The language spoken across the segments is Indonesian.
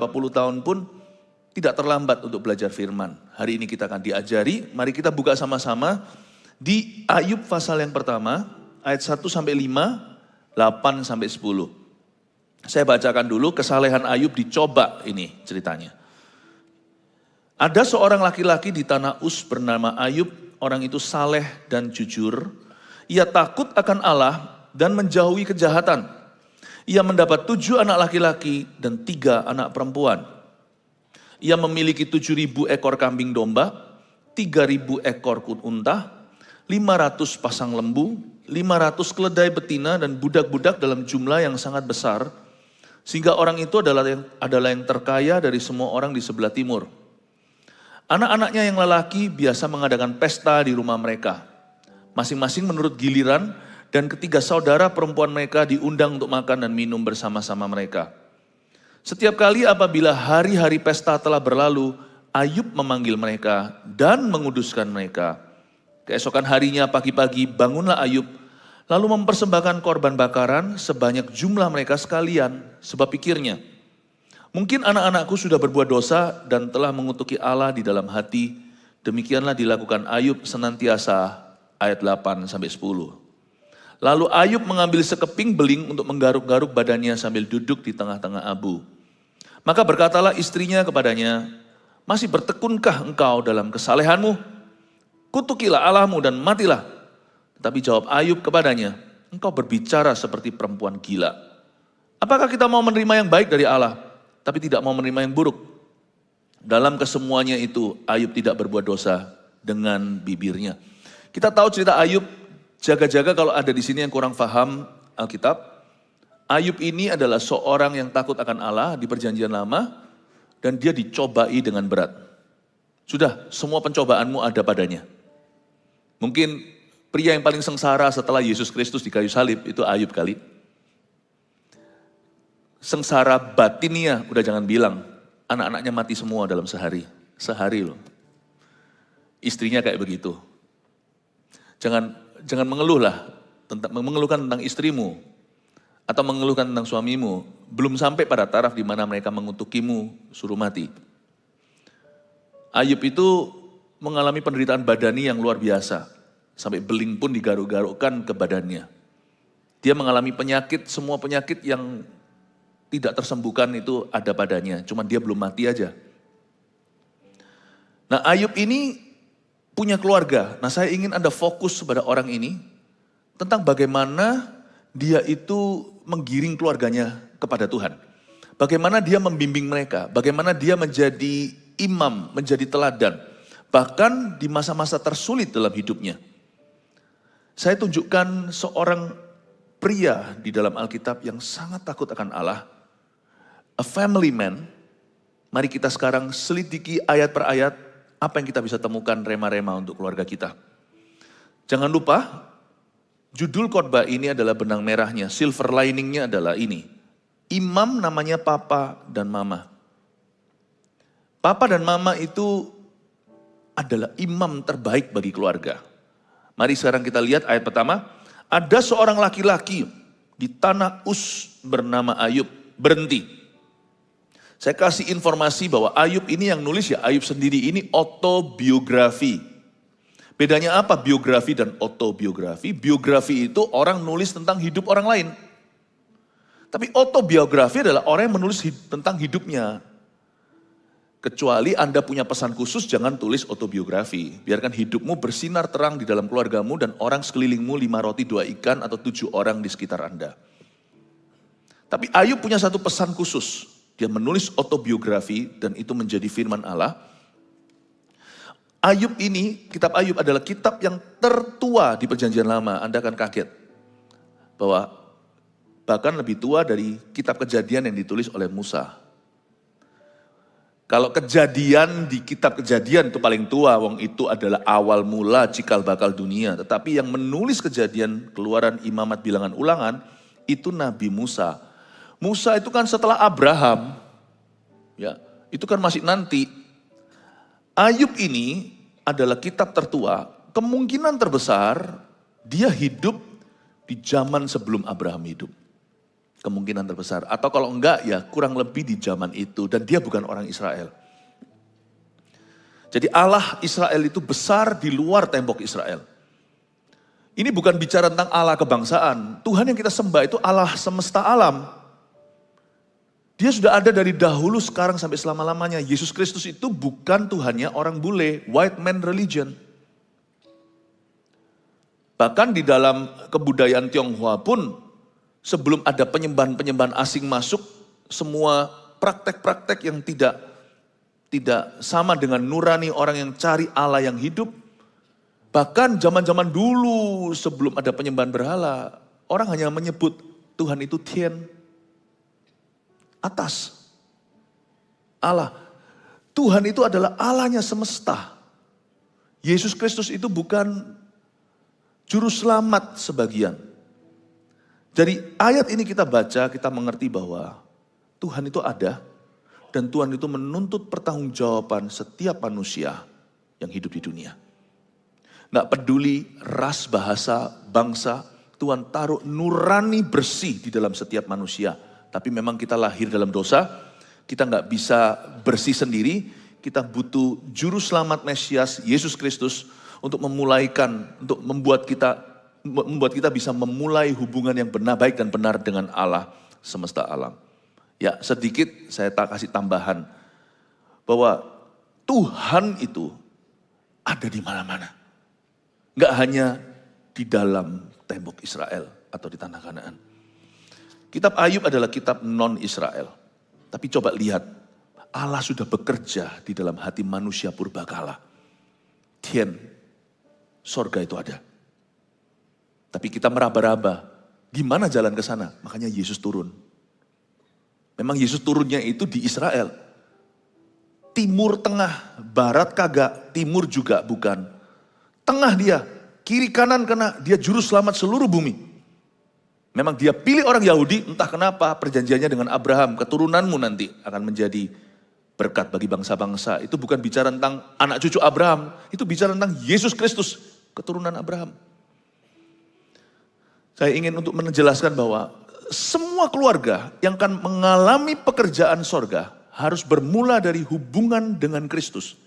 20 tahun pun tidak terlambat untuk belajar firman. Hari ini kita akan diajari, mari kita buka sama-sama di Ayub pasal yang pertama, ayat 1 sampai 5, 8 sampai 10. Saya bacakan dulu, kesalehan Ayub dicoba ini ceritanya. Ada seorang laki-laki di tanah Uz bernama Ayub, orang itu saleh dan jujur. Ia takut akan Allah dan menjauhi kejahatan. Ia mendapat 7 anak laki-laki dan 3 anak perempuan. Ia memiliki 7.000 ekor kambing domba, 3.000 ekor unta, 500 pasang lembu, 500 keledai betina dan budak-budak dalam jumlah yang sangat besar, sehingga orang itu adalah yang terkaya dari semua orang di sebelah timur. Anak-anaknya yang lelaki biasa mengadakan pesta di rumah mereka, masing-masing menurut giliran, dan ketiga saudara perempuan mereka diundang untuk makan dan minum bersama-sama mereka. Setiap kali apabila hari-hari pesta telah berlalu, Ayub memanggil mereka dan menguduskan mereka. Keesokan harinya pagi-pagi bangunlah Ayub, lalu mempersembahkan korban bakaran sebanyak jumlah mereka sekalian, sebab pikirnya, mungkin anak-anakku sudah berbuat dosa dan telah mengutuki Allah di dalam hati. Demikianlah dilakukan Ayub senantiasa, ayat 8 sampai 10. Lalu Ayub mengambil sekeping beling untuk menggaruk-garuk badannya sambil duduk di tengah-tengah abu. Maka berkatalah istrinya kepadanya, masih bertekunkah engkau dalam kesalehanmu? Kutukilah Allahmu dan matilah. Tetapi jawab Ayub kepadanya, engkau berbicara seperti perempuan gila. Apakah kita mau menerima yang baik dari Allah, tapi tidak mau menerima yang buruk? Dalam kesemuanya itu Ayub tidak berbuat dosa dengan bibirnya. Kita tahu cerita Ayub. Jaga-jaga kalau ada di sini yang kurang paham Alkitab. Ayub ini adalah seorang yang takut akan Allah di perjanjian lama dan dia dicobai dengan berat. Sudah, semua pencobaanmu ada padanya. Mungkin pria yang paling sengsara setelah Yesus Kristus di kayu salib itu Ayub kali. Sengsara batinnya, udah jangan bilang, anak-anaknya mati semua dalam sehari. Sehari loh. Istrinya kayak begitu. Jangan mengeluhlah, mengeluhkan tentang istrimu, atau mengeluhkan tentang suamimu, belum sampai pada taraf di mana mereka mengutukimu, suruh mati. Ayub itu mengalami penderitaan badani yang luar biasa, sampai beling pun digaruk-garukkan ke badannya. Dia mengalami penyakit, semua penyakit yang tidak tersembuhkan itu ada padanya, cuman dia belum mati aja. Nah Ayub ini punya keluarga. Nah saya ingin Anda fokus pada orang ini tentang bagaimana dia itu menggiring keluarganya kepada Tuhan. Bagaimana dia membimbing mereka, bagaimana dia menjadi imam, menjadi teladan. Bahkan di masa-masa tersulit dalam hidupnya. Saya tunjukkan seorang pria di dalam Alkitab yang sangat takut akan Allah. A family man. Mari kita sekarang selidiki ayat per ayat. Apa yang kita bisa temukan rema-rema untuk keluarga kita. Jangan lupa, judul khotbah ini adalah benang merahnya, silver liningnya adalah ini. Imam namanya Papa dan Mama. Papa dan Mama itu adalah imam terbaik bagi keluarga. Mari sekarang kita lihat ayat pertama. Ada seorang laki-laki di tanah Uz bernama Ayub, berhenti. Saya kasih informasi bahwa Ayub ini yang nulis ya, Ayub sendiri ini autobiografi. Bedanya apa biografi dan autobiografi? Biografi itu orang nulis tentang hidup orang lain. Tapi autobiografi adalah orang yang menulis tentang hidupnya. Kecuali Anda punya pesan khusus, jangan tulis autobiografi. Biarkan hidupmu bersinar terang di dalam keluargamu dan orang sekelilingmu 5 roti 2 ikan atau 7 orang di sekitar Anda. Tapi Ayub punya satu pesan khusus. Dia menulis autobiografi dan itu menjadi firman Allah. Ayub ini, kitab Ayub adalah kitab yang tertua di perjanjian lama. Anda akan kaget bahwa bahkan lebih tua dari kitab Kejadian yang ditulis oleh Musa. Kalau Kejadian di kitab Kejadian itu paling tua, wong itu adalah awal mula cikal bakal dunia. Tetapi yang menulis Kejadian, Keluaran, Imamat, Bilangan, Ulangan itu Nabi Musa. Musa itu kan setelah Abraham, ya itu kan masih nanti. Ayub ini adalah kitab tertua, kemungkinan terbesar dia hidup di zaman sebelum Abraham hidup. Kemungkinan terbesar. Atau kalau enggak ya kurang lebih di zaman itu. Dan dia bukan orang Israel. Jadi Allah Israel itu besar di luar tembok Israel. Ini bukan bicara tentang Allah kebangsaan. Tuhan yang kita sembah itu Allah semesta alam. Dia sudah ada dari dahulu, sekarang sampai selama-lamanya. Yesus Kristus itu bukan Tuhannya orang bule, white man religion. Bahkan di dalam kebudayaan Tionghoa pun, sebelum ada penyembahan-penyembahan asing masuk, semua praktek-praktek yang tidak sama dengan nurani orang yang cari Allah yang hidup. Bahkan zaman-zaman dulu sebelum ada penyembahan berhala, orang hanya menyebut Tuhan itu Tian, atas. Allah. Tuhan itu adalah Allahnya semesta. Yesus Kristus itu bukan juru selamat sebagian. Dari ayat ini kita baca, kita mengerti bahwa Tuhan itu ada dan Tuhan itu menuntut pertanggungjawaban setiap manusia yang hidup di dunia. Nggak peduli ras, bahasa, bangsa, Tuhan taruh nurani bersih di dalam setiap manusia. Tapi memang kita lahir dalam dosa, kita nggak bisa bersih sendiri, kita butuh juru selamat Mesias, Yesus Kristus, untuk membuat kita bisa memulai hubungan yang benar, baik dan benar dengan Allah semesta alam. Ya, sedikit saya kasih tambahan bahwa Tuhan itu ada di mana-mana. Enggak hanya di dalam tembok Israel atau di tanah Kanaan. Kitab Ayub adalah kitab non-Israel. Tapi coba lihat, Allah sudah bekerja di dalam hati manusia purbakala. Tian, sorga itu ada. Tapi kita meraba-raba, gimana jalan ke sana? Makanya Yesus turun. Memang Yesus turunnya itu di Israel. Timur, tengah, barat kagak, timur juga bukan. Tengah dia, kiri kanan kena, dia juru selamat seluruh bumi. Memang dia pilih orang Yahudi, entah kenapa perjanjiannya dengan Abraham, keturunanmu nanti akan menjadi berkat bagi bangsa-bangsa. Itu bukan bicara tentang anak cucu Abraham, itu bicara tentang Yesus Kristus, keturunan Abraham. Saya ingin untuk menjelaskan bahwa semua keluarga yang akan mengalami pekerjaan sorga harus bermula dari hubungan dengan Kristus.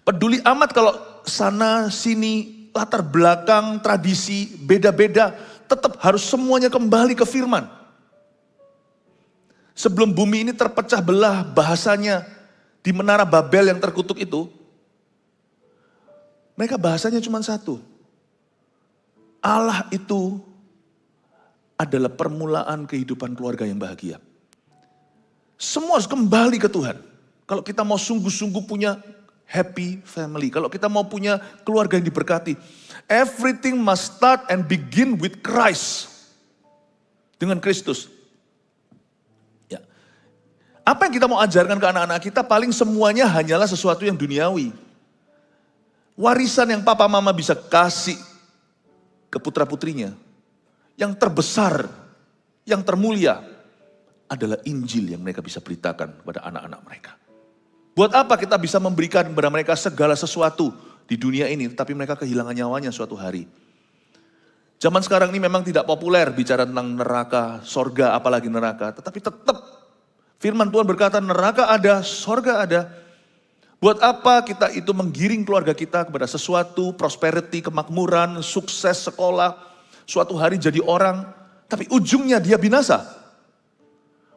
Peduli amat kalau sana sini latar belakang tradisi beda-beda, tetap harus semuanya kembali ke firman. Sebelum bumi ini terpecah belah bahasanya di Menara Babel yang terkutuk itu, mereka bahasanya cuma satu. Allah itu adalah permulaan kehidupan keluarga yang bahagia. Semua harus kembali ke Tuhan. Kalau kita mau sungguh-sungguh punya happy family, kalau kita mau punya keluarga yang diberkati, everything must start and begin with Christ. Dengan Kristus. Ya. Apa yang kita mau ajarkan ke anak-anak kita paling semuanya hanyalah sesuatu yang duniawi. Warisan yang papa mama bisa kasih ke putra-putrinya, yang terbesar, yang termulia adalah Injil yang mereka bisa beritakan kepada anak-anak mereka. Buat apa kita bisa memberikan kepada mereka segala sesuatu di dunia ini, tapi mereka kehilangan nyawanya suatu hari. Zaman sekarang ini memang tidak populer bicara tentang neraka, sorga, apalagi neraka. Tetapi tetap firman Tuhan berkata neraka ada, sorga ada. Buat apa kita itu menggiring keluarga kita kepada sesuatu, prosperity, kemakmuran, sukses, sekolah, suatu hari jadi orang, tapi ujungnya dia binasa.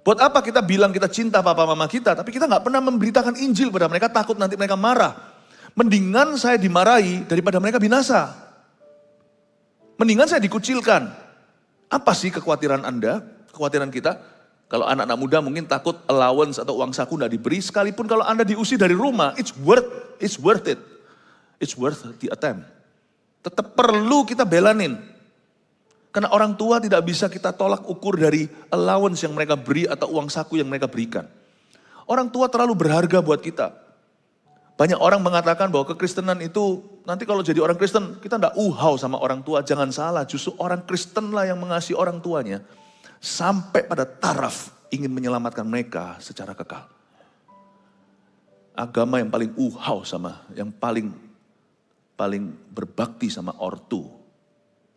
Buat apa kita bilang kita cinta papa mama kita, tapi kita nggak pernah memberitakan Injil pada mereka, takut nanti mereka marah. Mendingan saya dimarahi daripada mereka binasa. Mendingan saya dikucilkan. Apa sih kekhawatiran Anda, kekhawatiran kita? Kalau anak-anak muda mungkin takut allowance atau uang saku nggak diberi, sekalipun kalau Anda diusir dari rumah, it's worth it. It's worth the attempt. Tetap perlu kita belanin. Karena orang tua tidak bisa kita tolak ukur dari allowance yang mereka beri atau uang saku yang mereka berikan. Orang tua terlalu berharga buat kita. Banyak orang mengatakan bahwa kekristenan itu, nanti kalau jadi orang Kristen, kita enggak sama orang tua. Jangan salah, justru orang Kristen lah yang mengasihi orang tuanya. Sampai pada taraf ingin menyelamatkan mereka secara kekal. Agama yang paling yang paling berbakti sama ortu,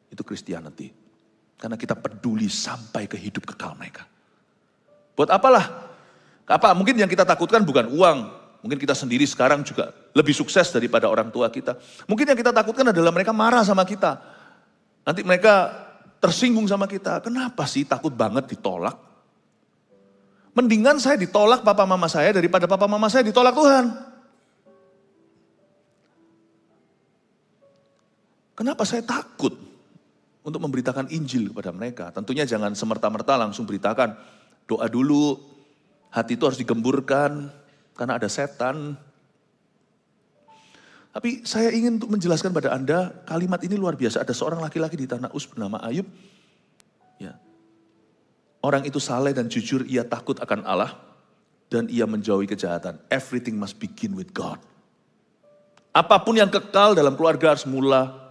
itu Christianity. Karena kita peduli sampai ke hidup kekal mereka. Buat apalah? Mungkin yang kita takutkan bukan uang. Mungkin kita sendiri sekarang juga lebih sukses daripada orang tua kita. Mungkin yang kita takutkan adalah mereka marah sama kita. Nanti mereka tersinggung sama kita. Kenapa sih takut banget ditolak? Mendingan saya ditolak papa mama saya daripada papa mama saya ditolak Tuhan. Kenapa saya takut untuk memberitakan Injil kepada mereka? Tentunya jangan semerta-merta langsung beritakan. Doa dulu, hati itu harus digemburkan karena ada setan. Tapi saya ingin untuk menjelaskan pada Anda, kalimat ini luar biasa. Ada seorang laki-laki di tanah Uz bernama Ayub. Ya. Orang itu saleh dan jujur, ia takut akan Allah. Dan ia menjauhi kejahatan. Everything must begin with God. Apapun yang kekal dalam keluarga harus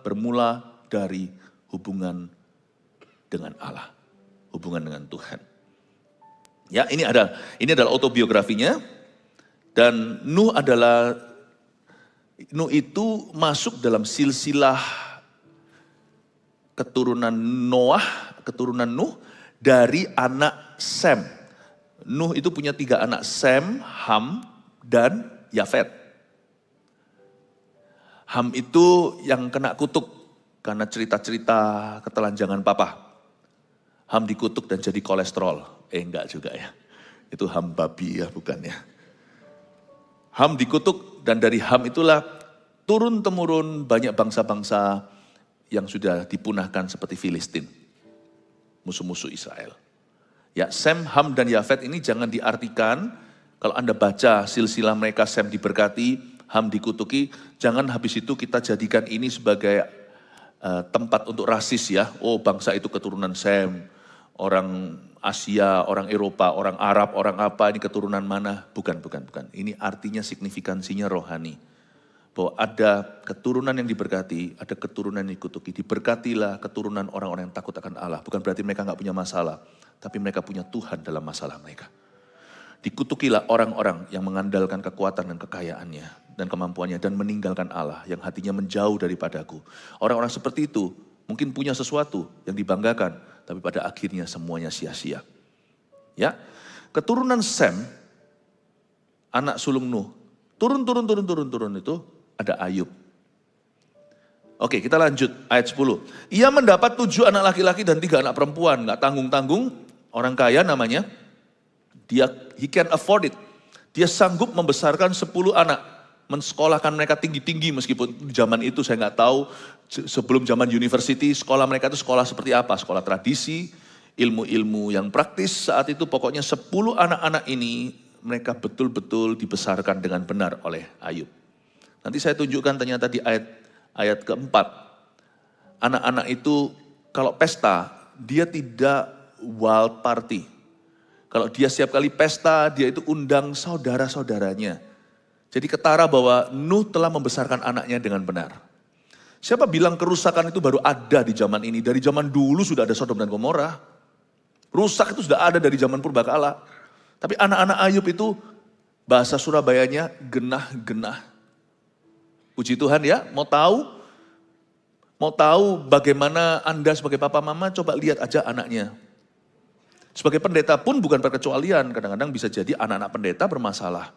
bermula dari hubungan dengan Allah. Hubungan dengan Tuhan. Ya, ini adalah autobiografinya. Dan Nuh itu masuk dalam silsilah keturunan Nuh dari anak Sem. Nuh itu punya 3 anak, Sem, Ham, dan Yafet. Ham itu yang kena kutuk karena cerita-cerita ketelanjangan papa. Ham dikutuk dan jadi kolesterol. Enggak juga ya. Itu Ham babi ya, bukan ya. Ham dikutuk dan dari Ham itulah turun-temurun banyak bangsa-bangsa yang sudah dipunahkan seperti Filistin. Musuh-musuh Israel. Ya, Sem, Ham, dan Yafet ini jangan diartikan kalau Anda baca silsilah mereka, Sem diberkati, Ham dikutuki, jangan habis itu kita jadikan ini sebagai tempat untuk rasis ya. Oh, bangsa itu keturunan Sem, orang Asia, orang Eropa, orang Arab, orang apa, ini keturunan mana? Bukan. Ini artinya signifikansinya rohani. Bahwa ada keturunan yang diberkati, ada keturunan yang dikutuki. Diberkatilah keturunan orang-orang yang takut akan Allah. Bukan berarti mereka gak punya masalah, tapi mereka punya Tuhan dalam masalah mereka. Dikutukilah orang-orang yang mengandalkan kekuatan dan kekayaannya dan kemampuannya dan meninggalkan Allah yang hatinya menjauh daripadaku. Orang-orang seperti itu mungkin punya sesuatu yang dibanggakan, tapi pada akhirnya semuanya sia-sia. Ya, keturunan Sem, anak sulung Nuh, turun itu ada Ayub. Oke, kita lanjut ayat 10. Ia mendapat 7 anak laki-laki dan 3 anak perempuan, gak tanggung-tanggung, orang kaya namanya. He can afford it. Dia sanggup membesarkan 10 anak. Mensekolahkan mereka tinggi-tinggi meskipun zaman itu saya nggak tahu. Sebelum zaman university, sekolah mereka itu sekolah seperti apa? Sekolah tradisi, ilmu-ilmu yang praktis. Saat itu pokoknya 10 anak-anak ini mereka betul-betul dibesarkan dengan benar oleh Ayub. Nanti saya tunjukkan ternyata di ayat keempat. Anak-anak itu kalau pesta, dia tidak wild party. Kalau dia setiap kali pesta, dia itu undang saudara-saudaranya. Jadi ketara bahwa Nuh telah membesarkan anaknya dengan benar. Siapa bilang kerusakan itu baru ada di zaman ini? Dari zaman dulu sudah ada Sodom dan Gomora. Rusak itu sudah ada dari zaman purbakala. Tapi anak-anak Ayub itu, bahasa Surabayanya genah-genah. Puji Tuhan ya, mau tahu bagaimana Anda sebagai papa mama, coba lihat aja anaknya. Sebagai pendeta pun bukan perkecualian, kadang-kadang bisa jadi anak-anak pendeta bermasalah.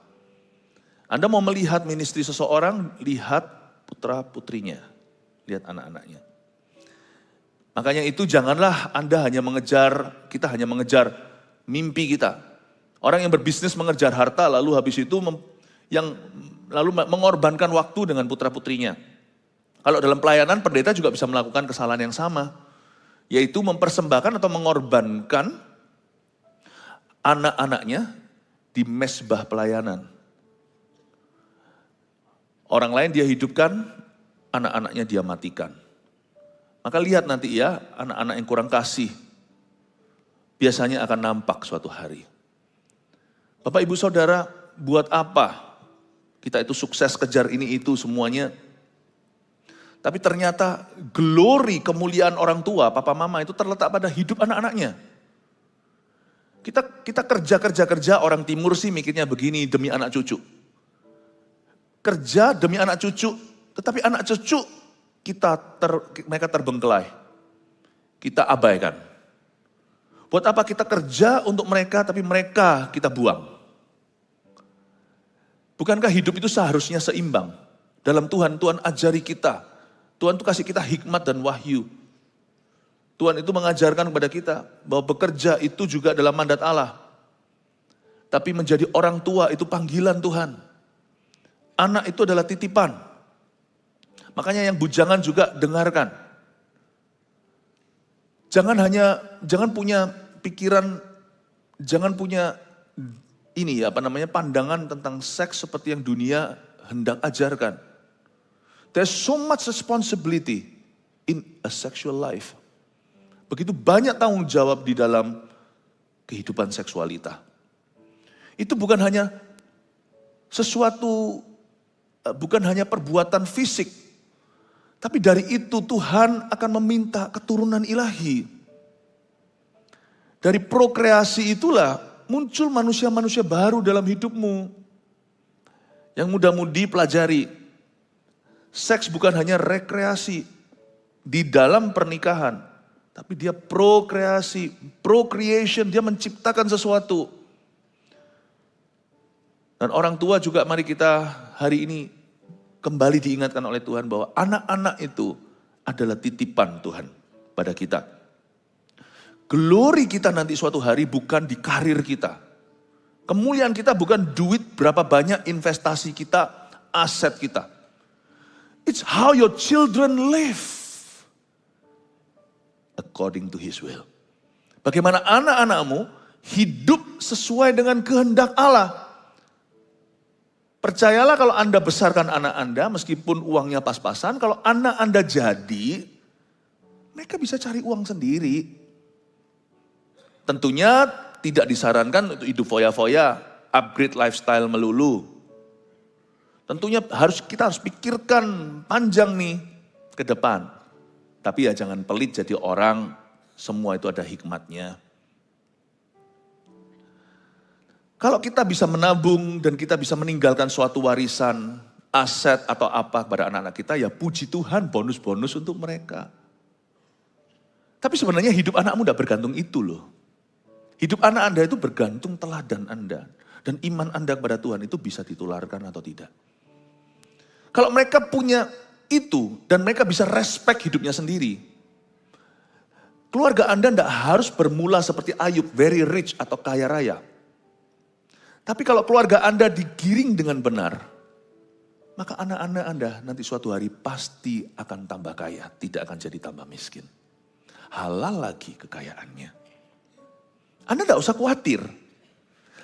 Anda mau melihat ministry seseorang, lihat putra-putrinya, lihat anak-anaknya. Makanya itu janganlah kita hanya mengejar mimpi kita. Orang yang berbisnis mengejar harta, lalu habis itu lalu mengorbankan waktu dengan putra-putrinya. Kalau dalam pelayanan, pendeta juga bisa melakukan kesalahan yang sama, yaitu mempersembahkan atau mengorbankan anak-anaknya di mesbah pelayanan. Orang lain dia hidupkan, anak-anaknya dia matikan. Maka lihat nanti ya, anak-anak yang kurang kasih, biasanya akan nampak suatu hari. Bapak ibu saudara, buat apa kita itu sukses kejar ini itu semuanya. Tapi ternyata glory kemuliaan orang tua, papa mama itu terletak pada hidup anak-anaknya. Kita kerja, orang timur sih mikirnya begini demi anak cucu. Kerja demi anak cucu, tetapi anak cucu mereka terbengkelai. kita abaikan. Buat apa kita kerja untuk mereka, tapi mereka kita buang? Bukankah hidup itu seharusnya seimbang? Dalam Tuhan, Tuhan ajari kita. Tuhan itu kasih kita hikmat dan wahyu. Tuhan itu mengajarkan kepada kita bahwa bekerja itu juga dalam mandat Allah. Tapi menjadi orang tua itu panggilan Tuhan. Anak itu adalah titipan. Makanya yang bujangan juga dengarkan. Jangan punya pikiran, jangan punya pandangan tentang seks seperti yang dunia hendak ajarkan. There's so much responsibility in a sexual life. Begitu banyak tanggung jawab di dalam kehidupan seksualita. Itu bukan hanya bukan hanya perbuatan fisik. Tapi dari itu Tuhan akan meminta keturunan ilahi. Dari prokreasi itulah muncul manusia-manusia baru dalam hidupmu. Yang muda-mudi pelajari. Seks bukan hanya rekreasi di dalam pernikahan. Tapi dia prokreasi, procreation, dia menciptakan sesuatu. Dan orang tua juga mari kita hari ini kembali diingatkan oleh Tuhan bahwa anak-anak itu adalah titipan Tuhan pada kita. Glory kita nanti suatu hari bukan di karir kita. Kemuliaan kita bukan duit berapa banyak investasi kita, aset kita. It's how your children live according to His will. Bagaimana anak-anakmu hidup sesuai dengan kehendak Allah. Percayalah kalau Anda besarkan anak Anda, meskipun uangnya pas-pasan, kalau anak Anda jadi, mereka bisa cari uang sendiri. Tentunya tidak disarankan untuk hidup foya-foya, upgrade lifestyle melulu. Tentunya kita harus pikirkan panjang nih ke depan. Tapi ya jangan pelit jadi orang, semua itu ada hikmatnya. Kalau kita bisa menabung dan kita bisa meninggalkan suatu warisan, aset atau apa kepada anak-anak kita, ya puji Tuhan bonus-bonus untuk mereka. Tapi sebenarnya hidup anakmu tidak bergantung itu loh. Hidup anak Anda itu bergantung teladan Anda. Dan iman Anda kepada Tuhan itu bisa ditularkan atau tidak. Kalau mereka punya itu dan mereka bisa respect hidupnya sendiri. Keluarga Anda tidak harus bermula seperti Ayub, very rich atau kaya raya. Tapi kalau keluarga Anda digiring dengan benar, maka anak-anak Anda nanti suatu hari pasti akan tambah kaya, tidak akan jadi tambah miskin. Halal lagi kekayaannya. Anda tidak usah khawatir.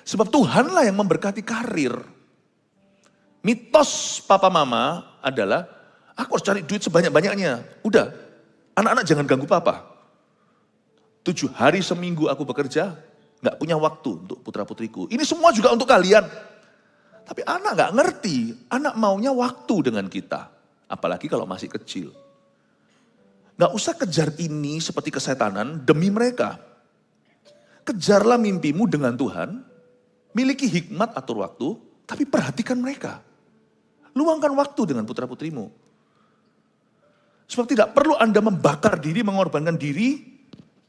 Sebab Tuhanlah yang memberkati karir. Mitos papa mama adalah, aku harus cari duit sebanyak-banyaknya. Udah, anak-anak jangan ganggu papa. 7 hari seminggu aku bekerja, gak punya waktu untuk putra-putriku. Ini semua juga untuk kalian. Tapi anak gak ngerti, anak maunya waktu dengan kita. Apalagi kalau masih kecil. Gak usah kejar ini seperti kesetanan demi mereka. Kejarlah mimpimu dengan Tuhan, miliki hikmat atur waktu, tapi perhatikan mereka. Luangkan waktu dengan putra-putrimu. Sebab tidak perlu Anda membakar diri, mengorbankan diri,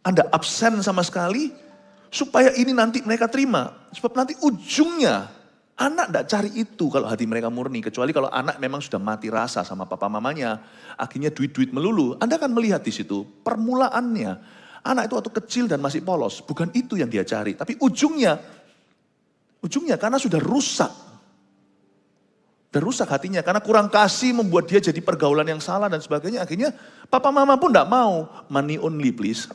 Anda absen sama sekali, supaya ini nanti mereka terima. Sebab nanti ujungnya, anak tidak cari itu kalau hati mereka murni. Kecuali kalau anak memang sudah mati rasa sama papa mamanya, akhirnya duit-duit melulu. Anda akan melihat di situ permulaannya. Anak itu waktu kecil dan masih polos, bukan itu yang dia cari. Tapi ujungnya karena sudah rusak. Dan rusak hatinya karena kurang kasih membuat dia jadi pergaulan yang salah dan sebagainya. Akhirnya papa mama pun tidak mau. Money only please.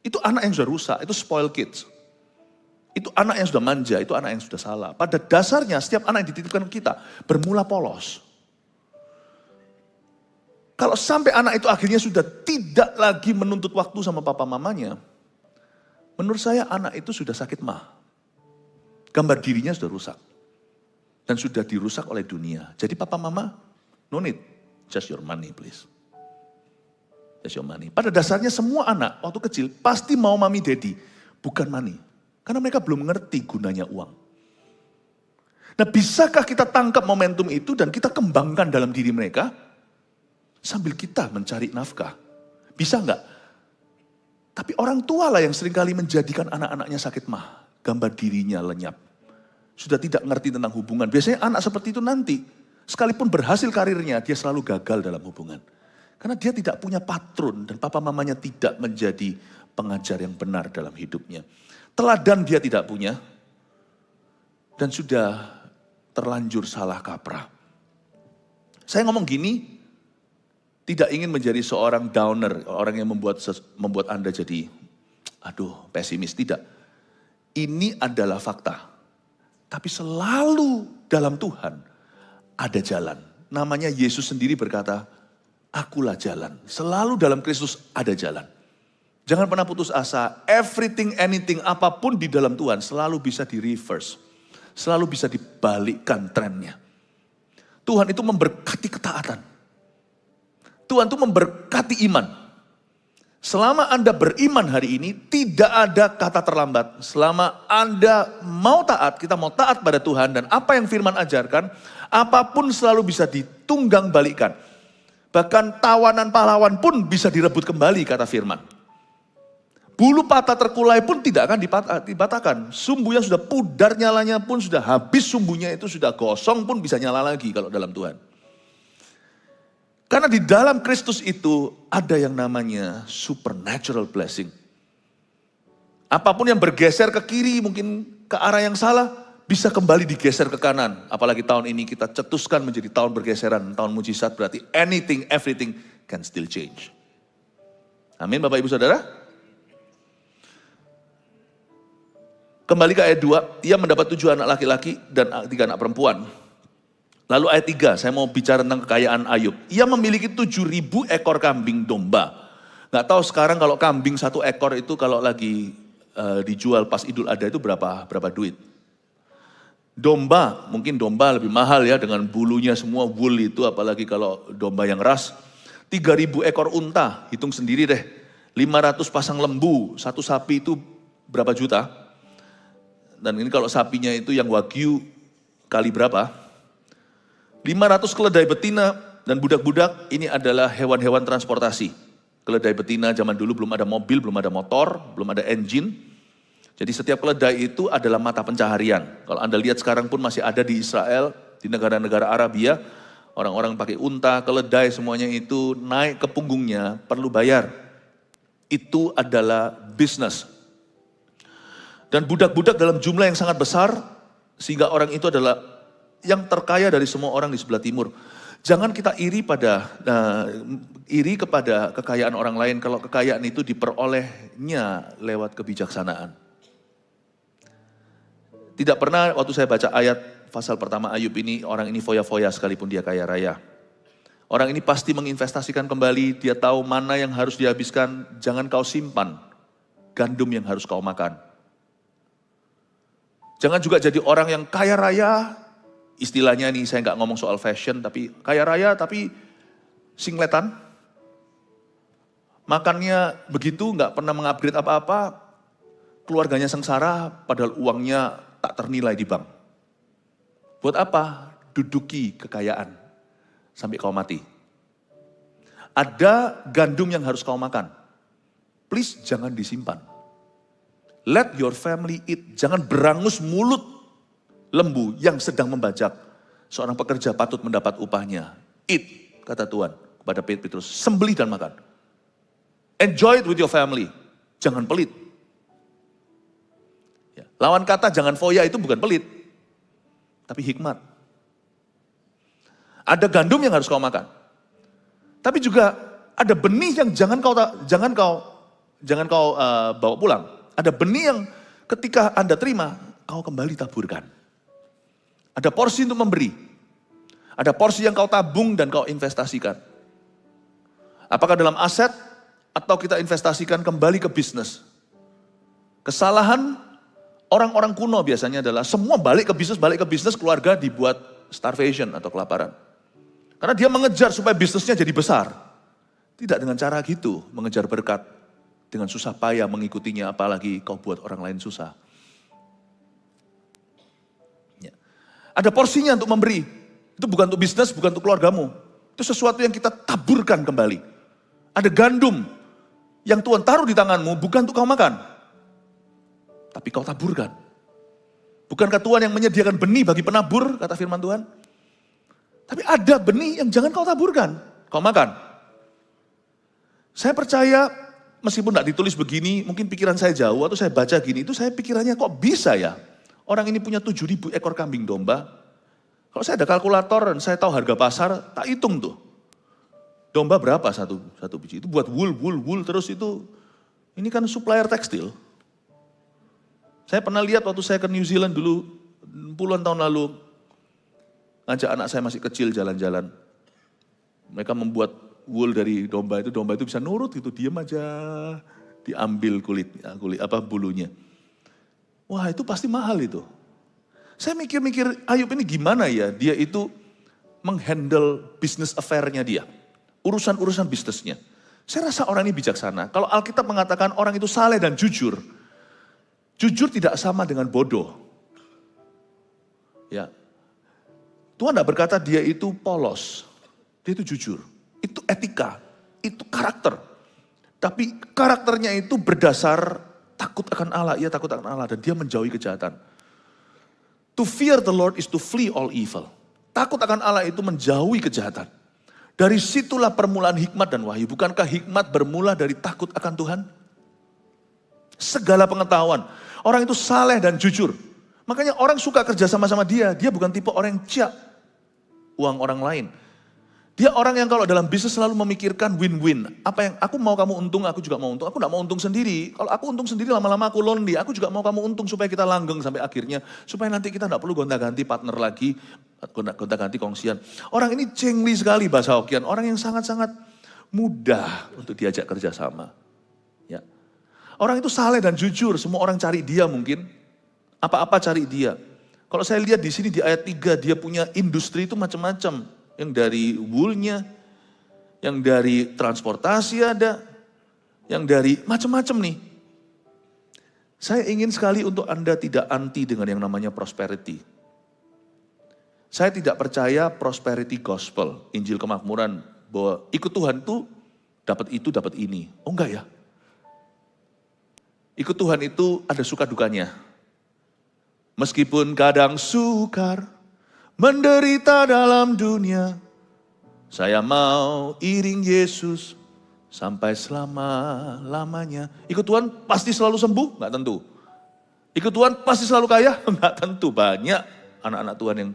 Itu anak yang sudah rusak, itu spoil kids. Itu anak yang sudah manja, itu anak yang sudah salah. Pada dasarnya setiap anak yang dititipkan kita bermula polos. Kalau sampai anak itu akhirnya sudah tidak lagi menuntut waktu sama papa mamanya. Menurut saya anak itu sudah sakit mah. Gambar dirinya sudah rusak. Dan sudah dirusak oleh dunia. Jadi papa mama, no need, just your money please. Just your money. Pada dasarnya semua anak waktu kecil pasti mau mami daddy, bukan money. Karena mereka belum mengerti gunanya uang. Nah bisakah kita tangkap momentum itu dan kita kembangkan dalam diri mereka? Sambil kita mencari nafkah. Bisa enggak? Tapi orang tua lah yang seringkali menjadikan anak-anaknya sakit mah. Gambar dirinya lenyap. Sudah tidak ngerti tentang hubungan. Biasanya anak seperti itu nanti, sekalipun berhasil karirnya, dia selalu gagal dalam hubungan. Karena dia tidak punya patron dan papa mamanya tidak menjadi pengajar yang benar dalam hidupnya. Teladan dia tidak punya dan sudah terlanjur salah kaprah. Saya ngomong gini, tidak ingin menjadi seorang downer, orang yang membuat Anda jadi, pesimis. Tidak. Ini adalah fakta. Tapi selalu dalam Tuhan ada jalan. Namanya Yesus sendiri berkata, akulah jalan. Selalu dalam Kristus ada jalan. Jangan pernah putus asa. Everything, anything, apapun di dalam Tuhan selalu bisa di reverse. Selalu bisa dibalikkan trennya. Tuhan itu memberkati ketaatan. Tuhan itu memberkati iman. Selama Anda beriman hari ini, tidak ada kata terlambat. Selama Anda mau taat, kita mau taat pada Tuhan. Dan apa yang firman ajarkan, apapun selalu bisa ditunggang balikan. Bahkan tawanan pahlawan pun bisa direbut kembali, kata firman. Bulu patah terkulai pun tidak akan dipatahkan. Sumbu yang sudah pudar nyalanya pun sudah habis, sumbunya itu sudah gosong pun bisa nyala lagi kalau dalam Tuhan. Karena di dalam Kristus itu ada yang namanya supernatural blessing. Apapun yang bergeser ke kiri, mungkin ke arah yang salah, bisa kembali digeser ke kanan. Apalagi tahun ini kita cetuskan menjadi tahun bergeseran, tahun mujizat, berarti anything, everything can still change. Amin Bapak Ibu Saudara. Kembali ke ayat 2, ia mendapat 7 anak laki-laki dan 3 anak perempuan. Lalu ayat 3, saya mau bicara tentang kekayaan Ayub. Ia memiliki 7.000 ekor kambing domba. Gak tahu sekarang kalau kambing 1 ekor itu kalau lagi dijual pas Idul Adha itu berapa duit. Domba, mungkin domba lebih mahal ya dengan bulunya semua wool itu, apalagi kalau domba yang ras. 3.000 ekor unta, hitung sendiri deh. 500 pasang lembu, 1 sapi itu berapa juta? Dan ini kalau sapinya itu yang wagyu kali berapa? 500 keledai betina dan budak-budak, ini adalah hewan-hewan transportasi. Keledai betina zaman dulu belum ada mobil, belum ada motor, belum ada engine. Jadi setiap keledai itu adalah mata pencaharian. Kalau Anda lihat sekarang pun masih ada di Israel, di negara-negara Arabia, orang-orang pakai unta, keledai semuanya itu naik ke punggungnya, perlu bayar. Itu adalah bisnis. Dan budak-budak dalam jumlah yang sangat besar, sehingga orang itu adalah yang terkaya dari semua orang di sebelah timur. Jangan kita iri kepada kekayaan orang lain kalau kekayaan itu diperolehnya lewat kebijaksanaan. Tidak pernah waktu saya baca ayat pasal pertama Ayub ini, orang ini foya-foya sekalipun dia kaya raya. Orang ini pasti menginvestasikan kembali, dia tahu mana yang harus dihabiskan, jangan kau simpan gandum yang harus kau makan. Jangan juga jadi orang yang kaya raya, istilahnya nih saya nggak ngomong soal fashion, tapi kaya raya tapi singletan. Makannya begitu, nggak pernah mengupgrade apa-apa, keluarganya sengsara padahal uangnya tak ternilai di bank. Buat apa? Duduki kekayaan sampai kau mati. Ada gandum yang harus kau makan. Please jangan disimpan. Let your family eat. Jangan berangus mulut lembu yang sedang membajak. Seorang pekerja patut mendapat upahnya. Eat, kata Tuhan kepada Petrus. Sembelih dan makan. Enjoy it with your family. Jangan pelit. Ya, lawan kata jangan foya itu bukan pelit. Tapi hikmat. Ada gandum yang harus kau makan. Tapi juga ada benih yang jangan kau bawa pulang. Ada benih yang ketika Anda terima, kau kembali taburkan. Ada porsi untuk memberi. Ada porsi yang kau tabung dan kau investasikan. Apakah dalam aset atau kita investasikan kembali ke bisnis? Kesalahan orang-orang kuno biasanya adalah semua balik ke bisnis, keluarga dibuat starvation atau kelaparan. Karena dia mengejar supaya bisnisnya jadi besar. Tidak dengan cara gitu, mengejar berkat. Dengan susah payah mengikutinya, apalagi kau buat orang lain susah. Ya. Ada porsinya untuk memberi. Itu bukan untuk bisnis, bukan untuk keluargamu. Itu sesuatu yang kita taburkan kembali. Ada gandum. Yang Tuhan taruh di tanganmu bukan untuk kau makan, tapi kau taburkan. Bukankah Tuhan yang menyediakan benih bagi penabur, kata firman Tuhan? Tapi ada benih yang jangan kau taburkan, kau makan. Saya percaya, meskipun tidak ditulis begini, mungkin pikiran saya jauh, atau saya baca gini, itu saya pikirannya kok bisa ya? Orang ini punya 7.000 ekor kambing domba. Kalau saya ada kalkulator dan saya tahu harga pasar, tak hitung tuh. Domba berapa satu biji? Itu buat wool terus itu. Ini kan supplier tekstil. Saya pernah lihat waktu saya ke New Zealand dulu, puluhan tahun lalu, ngajak anak saya masih kecil jalan-jalan. Mereka membuat wool dari domba itu bisa nurut gitu, diam aja, diambil kulit bulunya. Wah itu pasti mahal itu. Saya mikir-mikir Ayub ini gimana ya, dia itu menghandle business affair-nya dia. Urusan-urusan bisnisnya. Saya rasa orang ini bijaksana. Kalau Alkitab mengatakan orang itu saleh dan jujur. Jujur tidak sama dengan bodoh. Ya. Tuhan tidak berkata dia itu polos. Dia itu jujur. Itu etika. Itu karakter. Tapi karakternya itu berdasar takut akan Allah. Ia takut akan Allah dan dia menjauhi kejahatan. To fear the Lord is to flee all evil. Takut akan Allah itu menjauhi kejahatan. Dari situlah permulaan hikmat dan wahyu. Bukankah hikmat bermula dari takut akan Tuhan? Segala pengetahuan. Orang itu saleh dan jujur. Makanya orang suka kerja sama-sama dia. Dia bukan tipe orang yang ciak uang orang lain. Dia orang yang kalau dalam bisnis selalu memikirkan win-win. Apa yang aku mau kamu untung, aku juga mau untung. Aku gak mau untung sendiri. Kalau aku untung sendiri lama-lama aku lonely. Aku juga mau kamu untung supaya kita langgeng sampai akhirnya. Supaya nanti kita gak perlu gonta-ganti partner lagi. Gonta-ganti kongsian. Orang ini cengli sekali bahasa Hokian. Orang yang sangat-sangat mudah untuk diajak kerjasama. Ya. Orang itu saleh dan jujur. Semua orang cari dia mungkin. Apa-apa cari dia. Kalau saya lihat di sini di ayat 3. Dia punya industri itu macam-macam. Yang dari woolnya, yang dari transportasi ada, yang dari macam-macam nih. Saya ingin sekali untuk Anda tidak anti dengan yang namanya prosperity. Saya tidak percaya prosperity gospel, Injil kemakmuran, bahwa ikut Tuhan itu dapat ini. Oh enggak ya. Ikut Tuhan itu ada suka dukanya. Meskipun kadang sukar, menderita dalam dunia, saya mau iring Yesus sampai selama-lamanya. Ikut Tuhan pasti selalu sembuh? Enggak tentu. Ikut Tuhan pasti selalu kaya? Enggak tentu. Banyak anak-anak Tuhan yang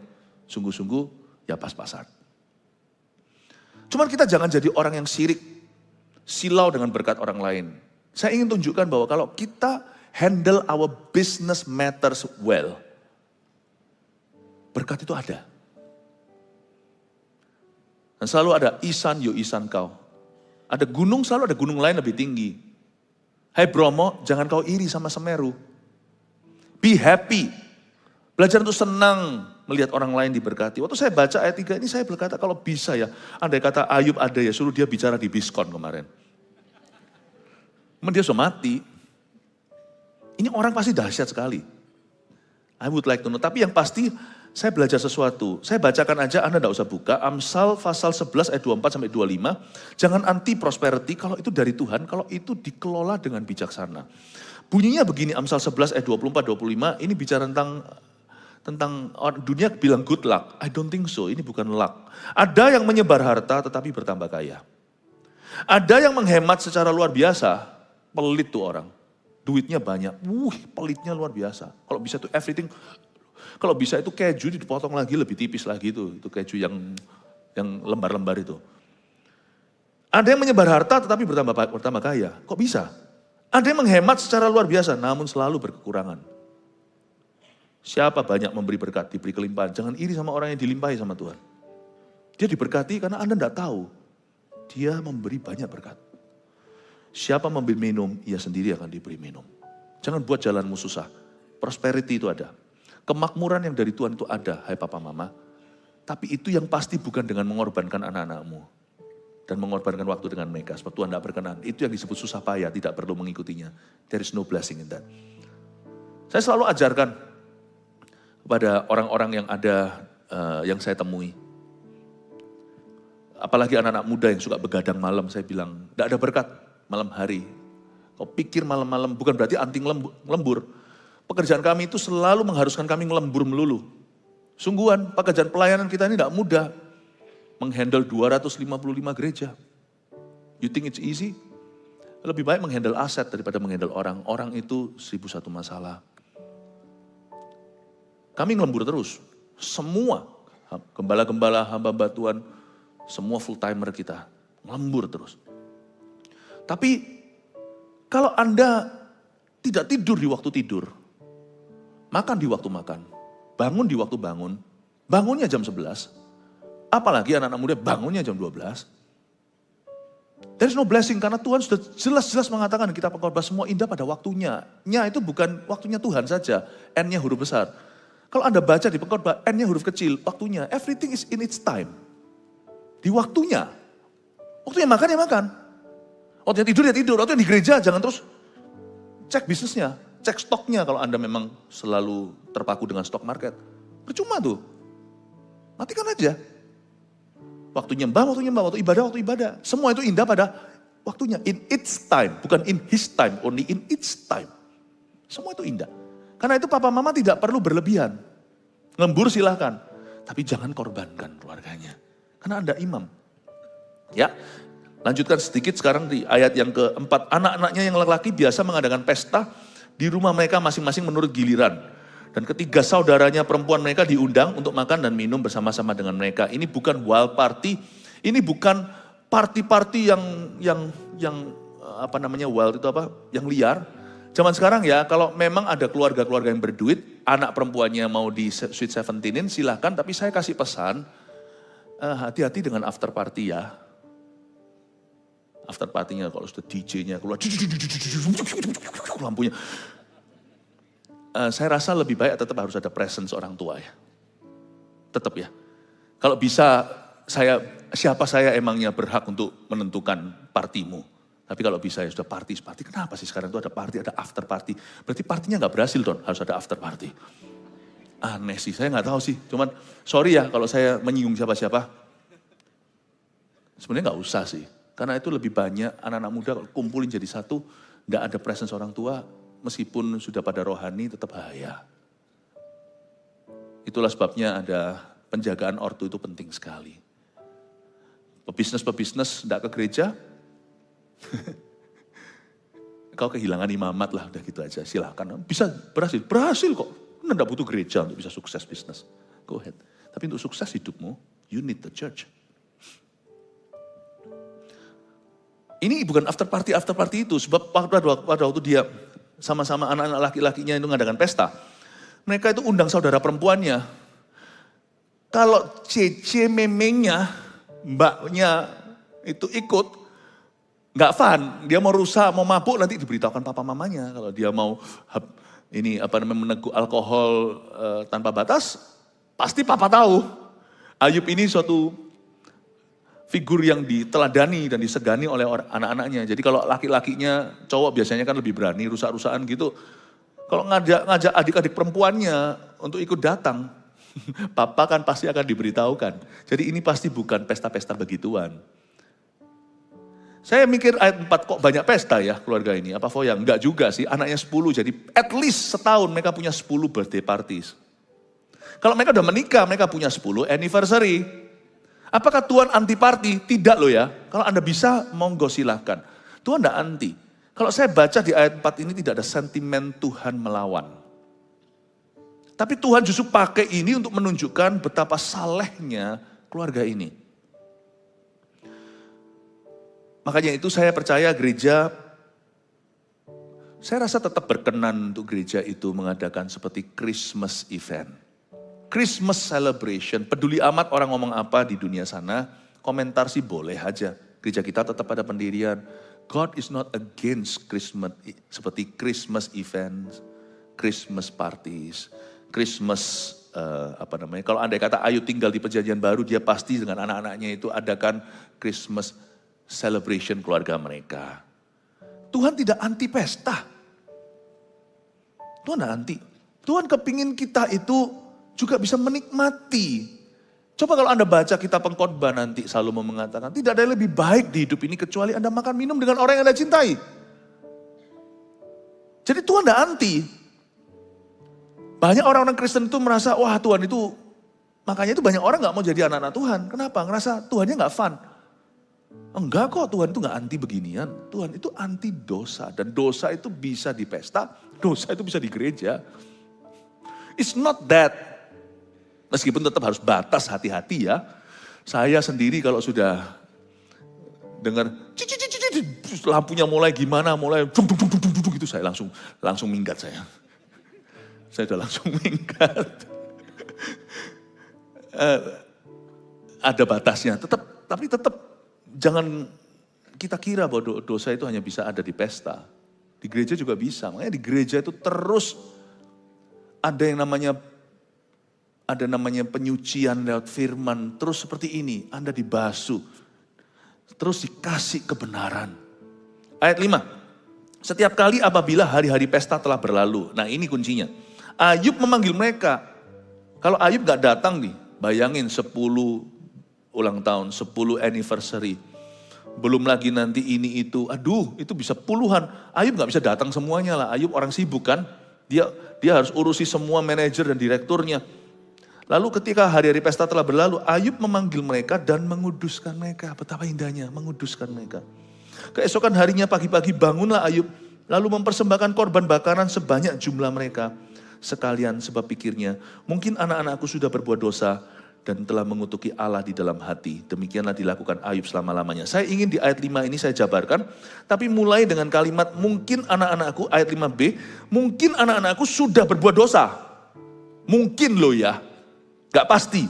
sungguh-sungguh ya pas-pasan. Cuman kita jangan jadi orang yang sirik, silau dengan berkat orang lain. Saya ingin tunjukkan bahwa kalau kita handle our business matters well, berkat itu ada. Dan selalu ada isan yo isan kau. Ada gunung, selalu ada gunung lain lebih tinggi. Hai Bromo, jangan kau iri sama Semeru. Be happy. Belajar untuk senang melihat orang lain diberkati. Waktu saya baca ayat 3 ini saya berkata kalau bisa ya. Andai kata Ayub ada ya, suruh dia bicara di Biskon kemarin. Dia sudah mati. Ini orang pasti dahsyat sekali. I would like to know. Tapi yang pasti saya belajar sesuatu. Saya bacakan aja, Anda tidak usah buka. Amsal pasal 11 ayat 24 sampai 25. Jangan anti prosperity kalau itu dari Tuhan, kalau itu dikelola dengan bijaksana. Bunyinya begini, Amsal 11 ayat 24-25, ini bicara tentang dunia bilang good luck. I don't think so, ini bukan luck. Ada yang menyebar harta tetapi bertambah kaya. Ada yang menghemat secara luar biasa, pelit tuh orang. Duitnya banyak, pelitnya luar biasa. Kalau bisa tuh everything, kalau bisa itu keju dipotong lagi lebih tipis lagi itu keju yang lembar-lembar itu. Ada yang menyebar harta tetapi bertambah kaya. Kok bisa? Ada yang menghemat secara luar biasa namun selalu berkekurangan. Siapa banyak memberi berkat, diberi kelimpahan. Jangan iri sama orang yang dilimpahi sama Tuhan. Dia diberkati karena Anda tidak tahu. Dia memberi banyak berkat. Siapa memberi minum, ia sendiri akan diberi minum. Jangan buat jalanmu susah. Prosperity itu ada. Kemakmuran yang dari Tuhan itu ada, hai papa mama. Tapi itu yang pasti bukan dengan mengorbankan anak-anakmu. Dan mengorbankan waktu dengan mereka. Sebab Tuhan tidak berkenan. Itu yang disebut susah payah, tidak perlu mengikutinya. There is no blessing in that. Saya selalu ajarkan kepada orang-orang yang ada, yang saya temui. Apalagi anak-anak muda yang suka begadang malam, saya bilang, tidak ada berkat malam hari. Kau pikir malam-malam, bukan berarti anti ngelembur. Pekerjaan kami itu selalu mengharuskan kami ngelembur melulu. Sungguhan, pekerjaan pelayanan kita ini tidak mudah. Menghandle 255 gereja. You think it's easy? Lebih baik menghandle aset daripada menghandle orang. Orang itu 1001 masalah. Kami ngelembur terus. Semua gembala-gembala, hamba Tuhan, semua full timer kita. Ngelembur terus. Tapi kalau Anda tidak tidur di waktu tidur, makan di waktu makan, bangun di waktu bangun, bangunnya jam 11, apalagi anak-anak muda bangunnya jam 12, there is no blessing karena Tuhan sudah jelas-jelas mengatakan kita pengkhotbah semua indah pada waktunya. Nya itu bukan waktunya Tuhan saja, N-nya huruf besar. Kalau Anda baca di pengkhotbah, N-nya huruf kecil, waktunya. Everything is in its time. Di waktunya. Waktunya makan ya makan. Waktunya tidur ya tidur. Waktunya di gereja jangan terus cek bisnisnya, cek stoknya kalau Anda memang selalu terpaku dengan stok market. Percuma tuh. Matikan aja. Waktu nyembah, waktu ibadah. Semua itu indah pada waktunya. In its time, bukan in his time, only in its time. Semua itu indah. Karena itu papa mama tidak perlu berlebihan. Ngembur silahkan. Tapi jangan korbankan keluarganya. Karena Anda imam. Ya, lanjutkan sedikit sekarang di ayat yang keempat. Anak-anaknya yang laki-laki biasa mengadakan pesta di rumah mereka masing-masing menurut giliran. Dan ketiga saudaranya perempuan mereka diundang untuk makan dan minum bersama-sama dengan mereka. Ini bukan wild party, ini bukan party-party yang apa namanya wild itu apa? Yang liar. Zaman sekarang ya, kalau memang ada keluarga-keluarga yang berduit, anak perempuannya mau di Sweet 17-in silahkan, tapi saya kasih pesan, hati-hati dengan after party ya. After party-nya kalau sudah DJ-nya keluar, lampunya. Saya rasa lebih baik tetap harus ada presence orang tua ya. Tetap ya. Kalau bisa siapa saya emangnya berhak untuk menentukan partimu. Tapi kalau bisa ya sudah party. Kenapa sih sekarang itu ada party, ada after party. Berarti partinya gak berhasil dong, harus ada after party. Aneh sih, saya gak tahu sih. Cuman sorry ya kalau saya menyinggung siapa-siapa. Sebenarnya gak usah sih. Karena itu lebih banyak anak-anak muda kalau kumpulin jadi satu, gak ada presence orang tua. Meskipun sudah pada rohani tetap bahaya. Itulah sebabnya ada penjagaan ortu itu penting sekali. Pebisnis tidak ke gereja, kau kehilangan imamat lah, udah gitu aja. Silakan, bisa berhasil kok. Anda tidak butuh gereja untuk bisa sukses bisnis. Go ahead. Tapi untuk sukses hidupmu, you need the church. Ini bukan after party itu, sebab pada waktu dia sama-sama anak-anak laki-lakinya itu ngadakan pesta. Mereka itu undang saudara perempuannya. Kalau cece memengnya, mbaknya itu ikut, nggak fun. Dia mau rusak, mau mabuk nanti diberitahukan papa mamanya. Kalau dia mau meneguh alkohol tanpa batas, pasti papa tahu. Ayub ini suatu figur yang diteladani dan disegani oleh anak-anaknya. Jadi kalau laki-lakinya cowok biasanya kan lebih berani, rusak-rusakan gitu. Kalau ngajak adik-adik perempuannya untuk ikut datang, papa kan pasti akan diberitahukan. Jadi ini pasti bukan pesta-pesta begituan. Saya mikir ayat 4 kok banyak pesta ya keluarga ini. Apa foya? Enggak juga sih, anaknya 10. Jadi at least setahun mereka punya 10 birthday parties. Kalau mereka udah menikah, mereka punya 10 anniversary. Apakah Tuhan anti party? Tidak loh ya. Kalau Anda bisa, monggo silahkan. Tuhan tidak anti. Kalau saya baca di ayat 4 ini tidak ada sentimen Tuhan melawan. Tapi Tuhan justru pakai ini untuk menunjukkan betapa salehnya keluarga ini. Makanya itu saya percaya gereja, saya rasa tetap berkenan untuk gereja itu mengadakan seperti Christmas event. Christmas celebration, peduli amat orang ngomong apa di dunia sana, komentar sih boleh aja. Gereja kita tetap pada pendirian. God is not against Christmas, seperti Christmas events, Christmas parties, Christmas kalau andai kata Ayu tinggal di perjanjian baru, dia pasti dengan anak-anaknya itu adakan Christmas celebration keluarga mereka. Tuhan tidak anti pesta. Tuhan tidak anti. Tuhan kepingin kita itu juga bisa menikmati. Coba kalau Anda baca kitab Pengkhotbah nanti, Salomo mengatakan, tidak ada yang lebih baik di hidup ini kecuali Anda makan minum dengan orang yang Anda cintai. Jadi Tuhan tidak anti. Banyak orang-orang Kristen itu merasa, wah Tuhan itu, makanya itu banyak orang gak mau jadi anak-anak Tuhan. Kenapa? Ngerasa Tuhannya gak fun. Enggak kok, Tuhan itu gak anti beginian. Tuhan itu anti dosa. Dan dosa itu bisa di pesta, dosa itu bisa di gereja. It's not that. Meskipun tetap harus batas, hati-hati ya. Saya sendiri kalau sudah dengar lampunya mulai gimana, mulai gitu, saya langsung minggat saya. Saya udah langsung minggat. Ada batasnya, tapi tetap jangan kita kira bahwa dosa itu hanya bisa ada di pesta. Di gereja juga bisa. Makanya di gereja itu terus ada yang namanya penyucian lewat firman. Terus seperti ini, Anda dibasuh. Terus dikasih kebenaran. Ayat 5. Setiap kali apabila hari-hari pesta telah berlalu. Nah ini kuncinya. Ayub memanggil mereka. Kalau Ayub gak datang nih, bayangin 10 ulang tahun, 10 anniversary. Belum lagi nanti ini itu, aduh itu bisa puluhan. Ayub gak bisa datang semuanya lah, Ayub orang sibuk kan. Dia harus urusi semua manajer dan direkturnya. Lalu ketika hari-hari pesta telah berlalu, Ayub memanggil mereka dan menguduskan mereka. Betapa indahnya, menguduskan mereka. Keesokan harinya pagi-pagi bangunlah Ayub, lalu mempersembahkan korban bakaran sebanyak jumlah mereka. Sekalian sebab pikirnya, mungkin anak-anakku sudah berbuat dosa dan telah mengutuki Allah di dalam hati. Demikianlah dilakukan Ayub selama-lamanya. Saya ingin di ayat 5 ini saya jabarkan, tapi mulai dengan kalimat mungkin anak-anakku, ayat 5b, mungkin anak-anakku sudah berbuat dosa. Mungkin loh ya, gak pasti.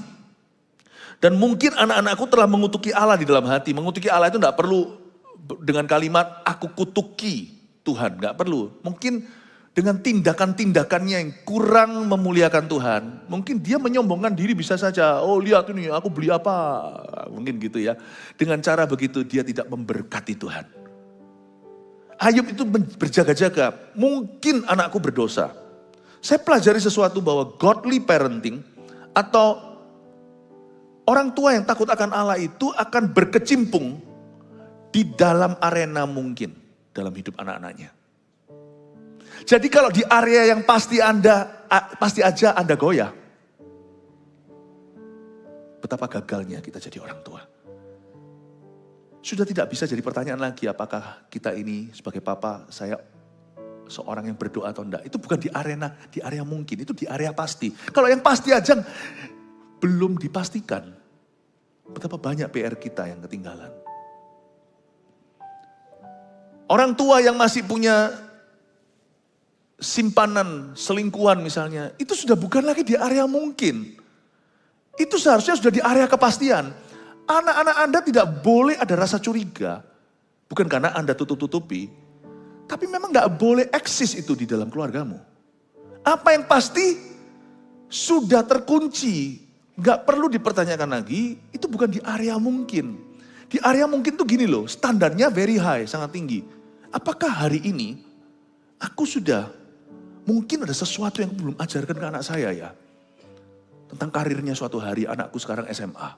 Dan mungkin anak-anakku telah mengutuki Allah di dalam hati. Mengutuki Allah itu gak perlu dengan kalimat aku kutuki Tuhan, gak perlu. Mungkin dengan tindakan-tindakannya yang kurang memuliakan Tuhan. Mungkin dia menyombongkan diri bisa saja. Oh lihat ini aku beli apa. Mungkin gitu ya. Dengan cara begitu dia tidak memberkati Tuhan. Ayub itu berjaga-jaga. Mungkin anakku berdosa. Saya pelajari sesuatu bahwa godly parenting atau orang tua yang takut akan Allah itu akan berkecimpung di dalam arena mungkin dalam hidup anak-anaknya. Jadi kalau di area yang pasti aja Anda goyah. Betapa gagalnya kita jadi orang tua. Sudah tidak bisa jadi pertanyaan lagi apakah kita ini sebagai papa, saya seorang yang berdoa atau enggak. Itu bukan di area mungkin, itu di area pasti. Kalau yang pasti aja belum dipastikan. Betapa banyak PR kita yang ketinggalan. Orang tua yang masih punya simpanan selingkuhan misalnya, itu sudah bukan lagi di area mungkin. Itu seharusnya sudah di area kepastian. Anak-anak Anda tidak boleh ada rasa curiga. Bukan karena Anda tutup-tutupi, tapi memang gak boleh eksis itu di dalam keluargamu. Apa yang pasti sudah terkunci, gak perlu dipertanyakan lagi, itu bukan di area mungkin. Di area mungkin tuh gini loh, standarnya very high, sangat tinggi. Apakah hari ini aku sudah, mungkin ada sesuatu yang belum ajarkan ke anak saya ya. Tentang karirnya suatu hari, anakku sekarang SMA.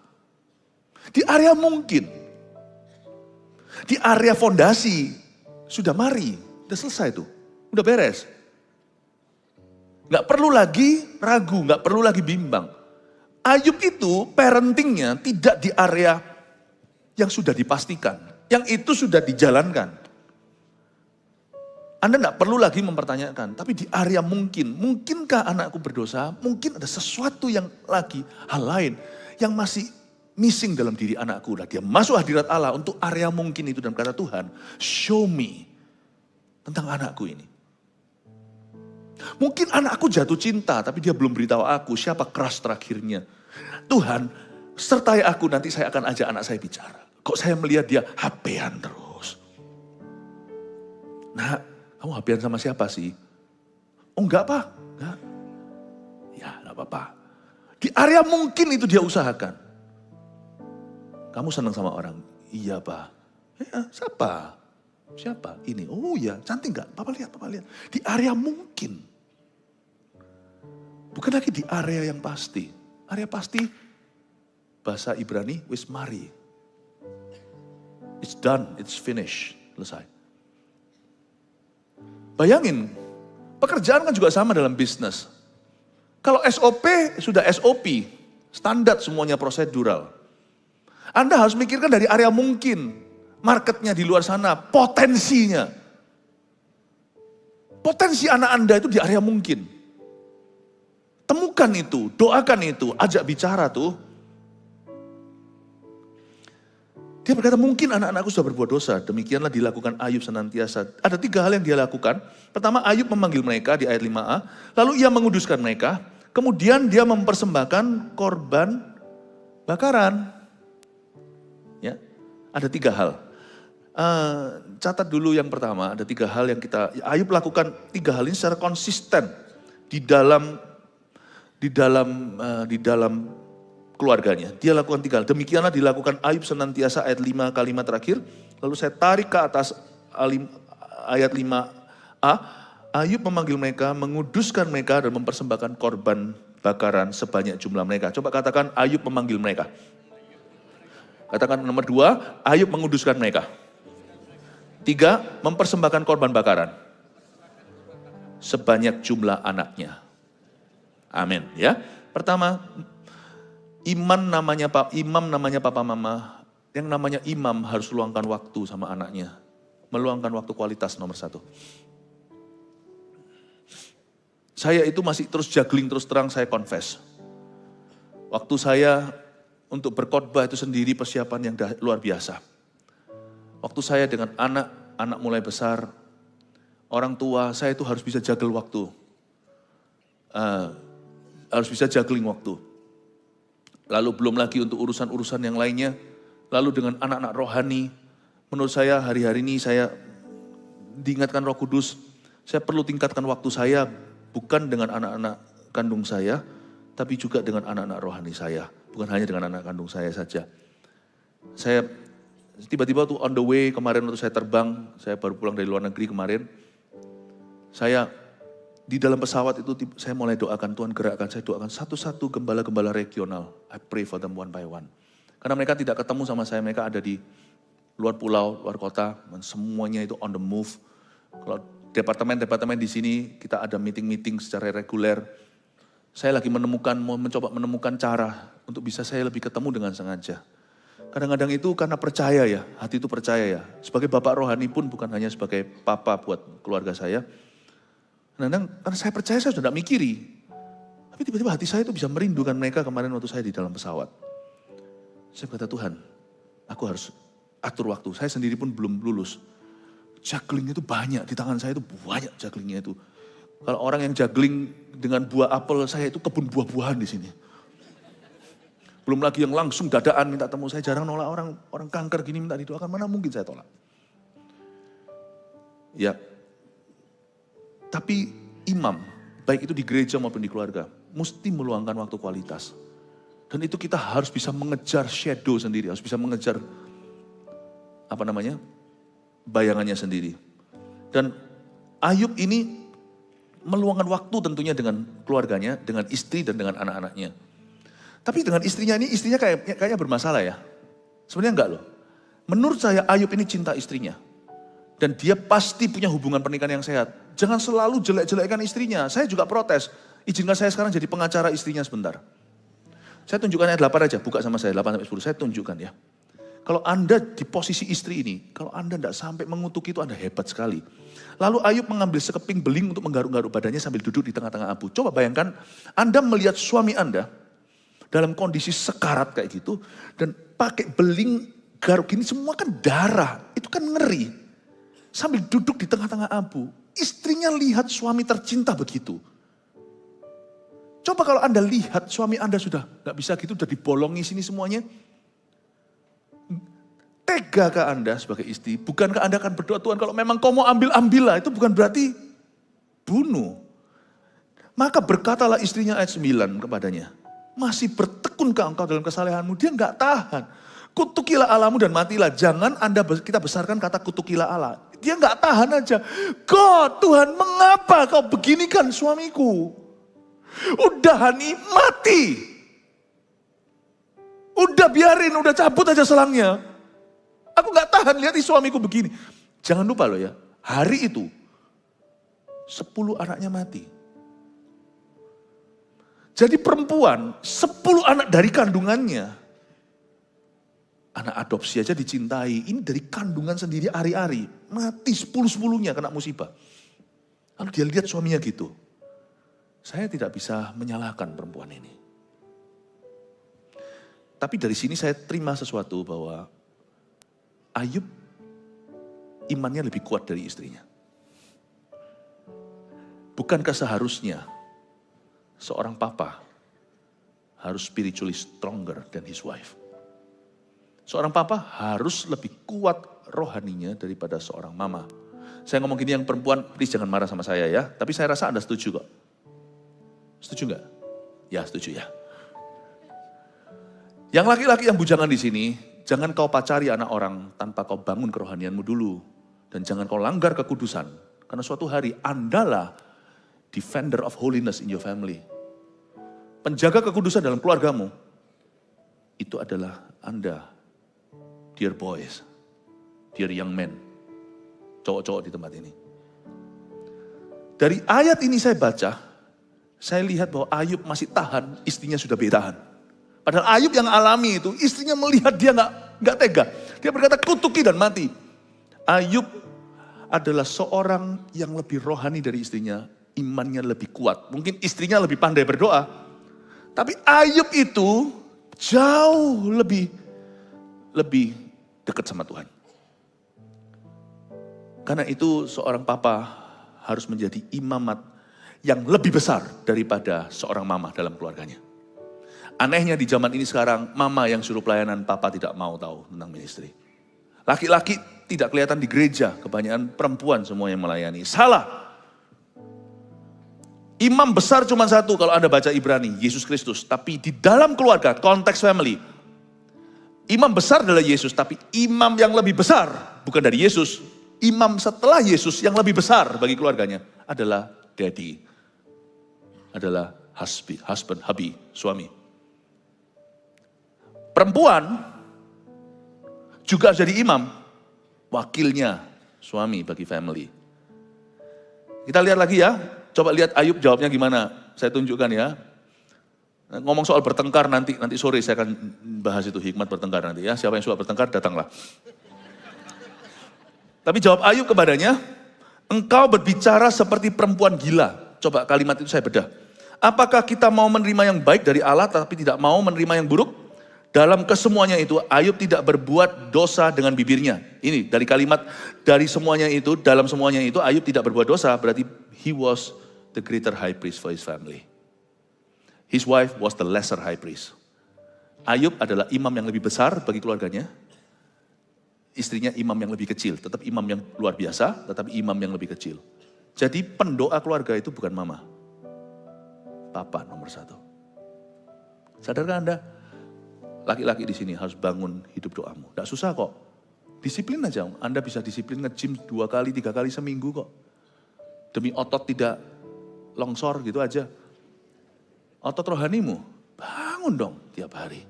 Di area mungkin. Di area fondasi, sudah mari, udah selesai tuh. Udah beres. Gak perlu lagi ragu, gak perlu lagi bimbang. Ayub itu parentingnya tidak di area yang sudah dipastikan. Yang itu sudah dijalankan. Anda tidak perlu lagi mempertanyakan, tapi di area mungkin. Mungkinkah anakku berdosa? Mungkin ada sesuatu yang lagi, hal lain yang masih missing dalam diri anakku. Nah, dia masuk hadirat Allah untuk area mungkin itu dan kata Tuhan, show me tentang anakku ini. Mungkin anakku jatuh cinta, tapi dia belum beritahu aku siapa crush terakhirnya. Tuhan, sertai aku, nanti saya akan ajak anak saya bicara. Kok saya melihat dia HP-an terus. Nah, kamu HP-an sama siapa sih? Oh enggak Pak, enggak. Ya enggak apa-apa. Di area mungkin itu dia usahakan. Kamu senang sama orang? Iya Pak. Siapa? Siapa? Ini. Oh iya, cantik enggak? Papa lihat. Di area mungkin. Bukan lagi di area yang pasti. Area pasti, bahasa Ibrani, wis mari. It's done, it's finished. Selesai. Bayangin, Pekerjaan kan juga sama dalam bisnis. Kalau SOP sudah SOP, standar semuanya prosedural. Anda harus mikirkan dari area mungkin, marketnya di luar sana, potensinya. Potensi anak Anda itu di area mungkin. Temukan itu, doakan itu, ajak bicara tuh. Dia berkata, mungkin anak-anakku sudah berbuat dosa. Demikianlah dilakukan Ayub senantiasa. Ada 3 hal yang dia lakukan. Pertama, Ayub memanggil mereka di ayat 5a. Lalu ia menguduskan mereka. Kemudian dia mempersembahkan korban bakaran. Ya, ada 3 hal. Catat dulu yang pertama, ada 3 hal yang Ayub lakukan 3 hal ini secara konsisten di dalam keluarganya. Dia lakukan 3 hal. Demikianlah dilakukan Ayub senantiasa ayat 5 kalimat terakhir. Lalu saya tarik ke atas ayat 5a. Ayub memanggil mereka, menguduskan mereka dan mempersembahkan korban bakaran sebanyak jumlah mereka. Coba katakan Ayub memanggil mereka. Katakan nomor 2, Ayub menguduskan mereka. 3, mempersembahkan korban bakaran sebanyak jumlah anaknya. Amin ya. Pertama, imam namanya papa mama, yang namanya imam harus luangkan waktu sama anaknya. Meluangkan waktu kualitas nomor 1. Saya itu masih terus juggling, terus terang saya confess. Waktu saya untuk berkhotbah itu sendiri persiapan yang luar biasa. Waktu saya dengan anak mulai besar, orang tua saya itu harus bisa juggle waktu. Harus bisa juggling waktu. Lalu belum lagi untuk urusan-urusan yang lainnya. Lalu dengan anak-anak rohani, menurut saya hari-hari ini saya diingatkan Roh Kudus, saya perlu tingkatkan waktu saya bukan dengan anak-anak kandung saya, tapi juga dengan anak-anak rohani saya. Bukan hanya dengan anak kandung saya saja. Saya tiba-tiba tuh on the way kemarin waktu saya terbang, saya baru pulang dari luar negeri kemarin, saya di dalam pesawat itu saya mulai doakan, Tuhan gerakkan, saya doakan satu-satu gembala-gembala regional. I pray for them one by one. Karena mereka tidak ketemu sama saya, mereka ada di luar pulau, luar kota, dan semuanya itu on the move. Kalau departemen-departemen di sini kita ada meeting-meeting secara reguler. Saya lagi mencoba menemukan cara untuk bisa saya lebih ketemu dengan sengaja. Kadang-kadang itu karena percaya ya, hati itu percaya ya. Sebagai bapak rohani pun bukan hanya sebagai papa buat keluarga saya. Kadang-kadang karena saya percaya saya sudah tidak mikiri. Tapi tiba-tiba hati saya itu bisa merindukan mereka kemarin waktu saya di dalam pesawat. Saya berkata, Tuhan, aku harus atur waktu. Saya sendiri pun belum lulus. Juggling itu banyak, di tangan saya itu banyak jugglingnya itu. Kalau orang yang juggling dengan buah apel, saya itu kebun buah-buahan di sini. Belum lagi yang langsung dadaan minta temu, saya jarang nolak orang kanker gini minta didoakan, mana mungkin saya tolak. Ya, tapi imam, baik itu di gereja maupun di keluarga, mesti meluangkan waktu kualitas. Dan itu kita harus bisa mengejar shadow sendiri, harus bisa mengejar bayangannya sendiri. Dan Ayub ini meluangkan waktu tentunya dengan keluarganya, dengan istri dan dengan anak-anaknya. Tapi dengan istrinya kayaknya bermasalah ya. Sebenarnya enggak loh. Menurut saya Ayub ini cinta istrinya. Dan dia pasti punya hubungan pernikahan yang sehat. Jangan selalu jelek-jelekkan istrinya. Saya juga protes. Izinkan saya sekarang jadi pengacara istrinya sebentar. Saya tunjukkan ayat 8 aja, buka sama saya 8-10. Saya tunjukkan ya. Kalau Anda di posisi istri ini, kalau Anda tidak sampai mengutuk itu Anda hebat sekali. Lalu Ayub mengambil sekeping beling untuk menggaruk-garuk badannya sambil duduk di tengah-tengah abu. Coba bayangkan Anda melihat suami Anda dalam kondisi sekarat kayak gitu. Dan pakai beling garuk gini semua kan darah. Itu kan ngeri. Sambil duduk di tengah-tengah abu. Istrinya lihat suami tercinta begitu. Coba kalau Anda lihat suami Anda sudah gak bisa gitu, udah dibolongi sini semuanya. Tegakah Anda sebagai istri? Bukankah Anda akan berdoa, Tuhan kalau memang kau mau ambillah. Itu bukan berarti bunuh. Maka berkatalah istrinya ayat 9 kepadanya. Masih bertekunkah engkau dalam kesalehanmu? Dia gak tahan. Kutukilah Allahmu dan matilah. Jangan kita besarkan kata kutukilah Allah. Dia gak tahan aja. God, Tuhan mengapa kau beginikan suamiku? Udah Hani, mati. Udah biarin, udah cabut aja selangnya. Aku gak tahan lihat suamiku begini. Jangan lupa loh ya, hari itu 10 anaknya mati. Jadi perempuan, 10 anak dari kandungannya. Anak adopsi aja dicintai, ini dari kandungan sendiri ari-ari. Mati 10-10-nya kena musibah. Lalu dia lihat suaminya gitu. Saya tidak bisa menyalahkan perempuan ini. Tapi dari sini saya terima sesuatu bahwa Ayub imannya lebih kuat dari istrinya. Bukankah seharusnya seorang papa harus spiritually stronger than his wife? Seorang papa harus lebih kuat rohaninya daripada seorang mama. Saya ngomong gini yang perempuan, please jangan marah sama saya ya. Tapi saya rasa Anda setuju kok. Setuju nggak? Ya setuju ya. Yang laki-laki yang bujangan di sini, jangan kau pacari anak orang tanpa kau bangun kerohanianmu dulu. Dan jangan kau langgar kekudusan. Karena suatu hari Andalah defender of holiness in your family. Penjaga kekudusan dalam keluargamu. Itu adalah Anda. Dear boys, dear young men, cowok-cowok di tempat ini. Dari ayat ini saya baca, saya lihat bahwa Ayub masih tahan, istrinya sudah bertahan. Padahal Ayub yang alami itu, istrinya melihat dia nggak tega. Dia berkata kutuki dan mati. Ayub adalah seorang yang lebih rohani dari istrinya, imannya lebih kuat. Mungkin istrinya lebih pandai berdoa, tapi Ayub itu jauh lebih dekat sama Tuhan. Karena itu seorang papa harus menjadi imamat yang lebih besar daripada seorang mama dalam keluarganya. Anehnya di zaman ini sekarang, mama yang suruh pelayanan, papa tidak mau tahu tentang ministry. Laki-laki tidak kelihatan di gereja, kebanyakan perempuan semua yang melayani. Salah. Imam besar cuma satu kalau Anda baca Ibrani, Yesus Kristus. Tapi di dalam keluarga, konteks family, imam besar adalah Yesus, tapi imam yang lebih besar bukan dari Yesus. Imam setelah Yesus yang lebih besar bagi keluarganya adalah daddy. Adalah husband, hubby, suami. Perempuan juga jadi imam, wakilnya suami bagi family. Kita lihat lagi ya, coba lihat Ayub jawabnya gimana. Saya tunjukkan ya. Ngomong soal bertengkar nanti sore saya akan bahas itu hikmat bertengkar nanti ya. Siapa yang suka bertengkar datanglah. Tapi jawab Ayub kepadanya, engkau berbicara seperti perempuan gila. Coba kalimat itu saya bedah. Apakah kita mau menerima yang baik dari Allah tapi tidak mau menerima yang buruk? Dalam kesemuanya itu Ayub tidak berbuat dosa dengan bibirnya. Ini dari kalimat dari semuanya itu, dalam semuanya itu Ayub tidak berbuat dosa. Berarti he was the greater high priest for his family. His wife was the lesser high priest. Ayub adalah imam yang lebih besar bagi keluarganya. Istrinya imam yang lebih kecil. Tetap imam yang luar biasa, tetapi imam yang lebih kecil. Jadi pendoa keluarga itu bukan mama. Papa nomor 1. Sadarkah Anda? Laki-laki di sini harus bangun hidup doamu. Tidak susah kok. Disiplin aja. Anda bisa disiplin nge-gym 2 kali, 3 kali seminggu kok. Demi otot tidak longsor gitu aja. Otot rohanimu, bangun dong tiap hari.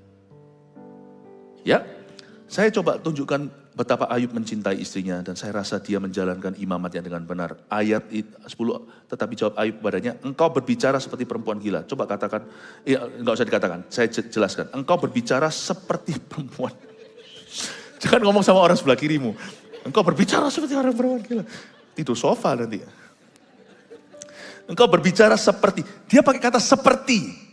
Ya, saya coba tunjukkan betapa Ayub mencintai istrinya dan saya rasa dia menjalankan imamatnya dengan benar. Ayat 10, tetapi jawab Ayub kepadanya, engkau berbicara seperti perempuan gila. Coba katakan, enggak usah dikatakan, saya jelaskan. Engkau berbicara seperti perempuan. Jangan ngomong sama orang sebelah kirimu. Engkau berbicara seperti orang perempuan gila. Tidur sofa nanti. Engkau berbicara seperti, dia pakai kata seperti.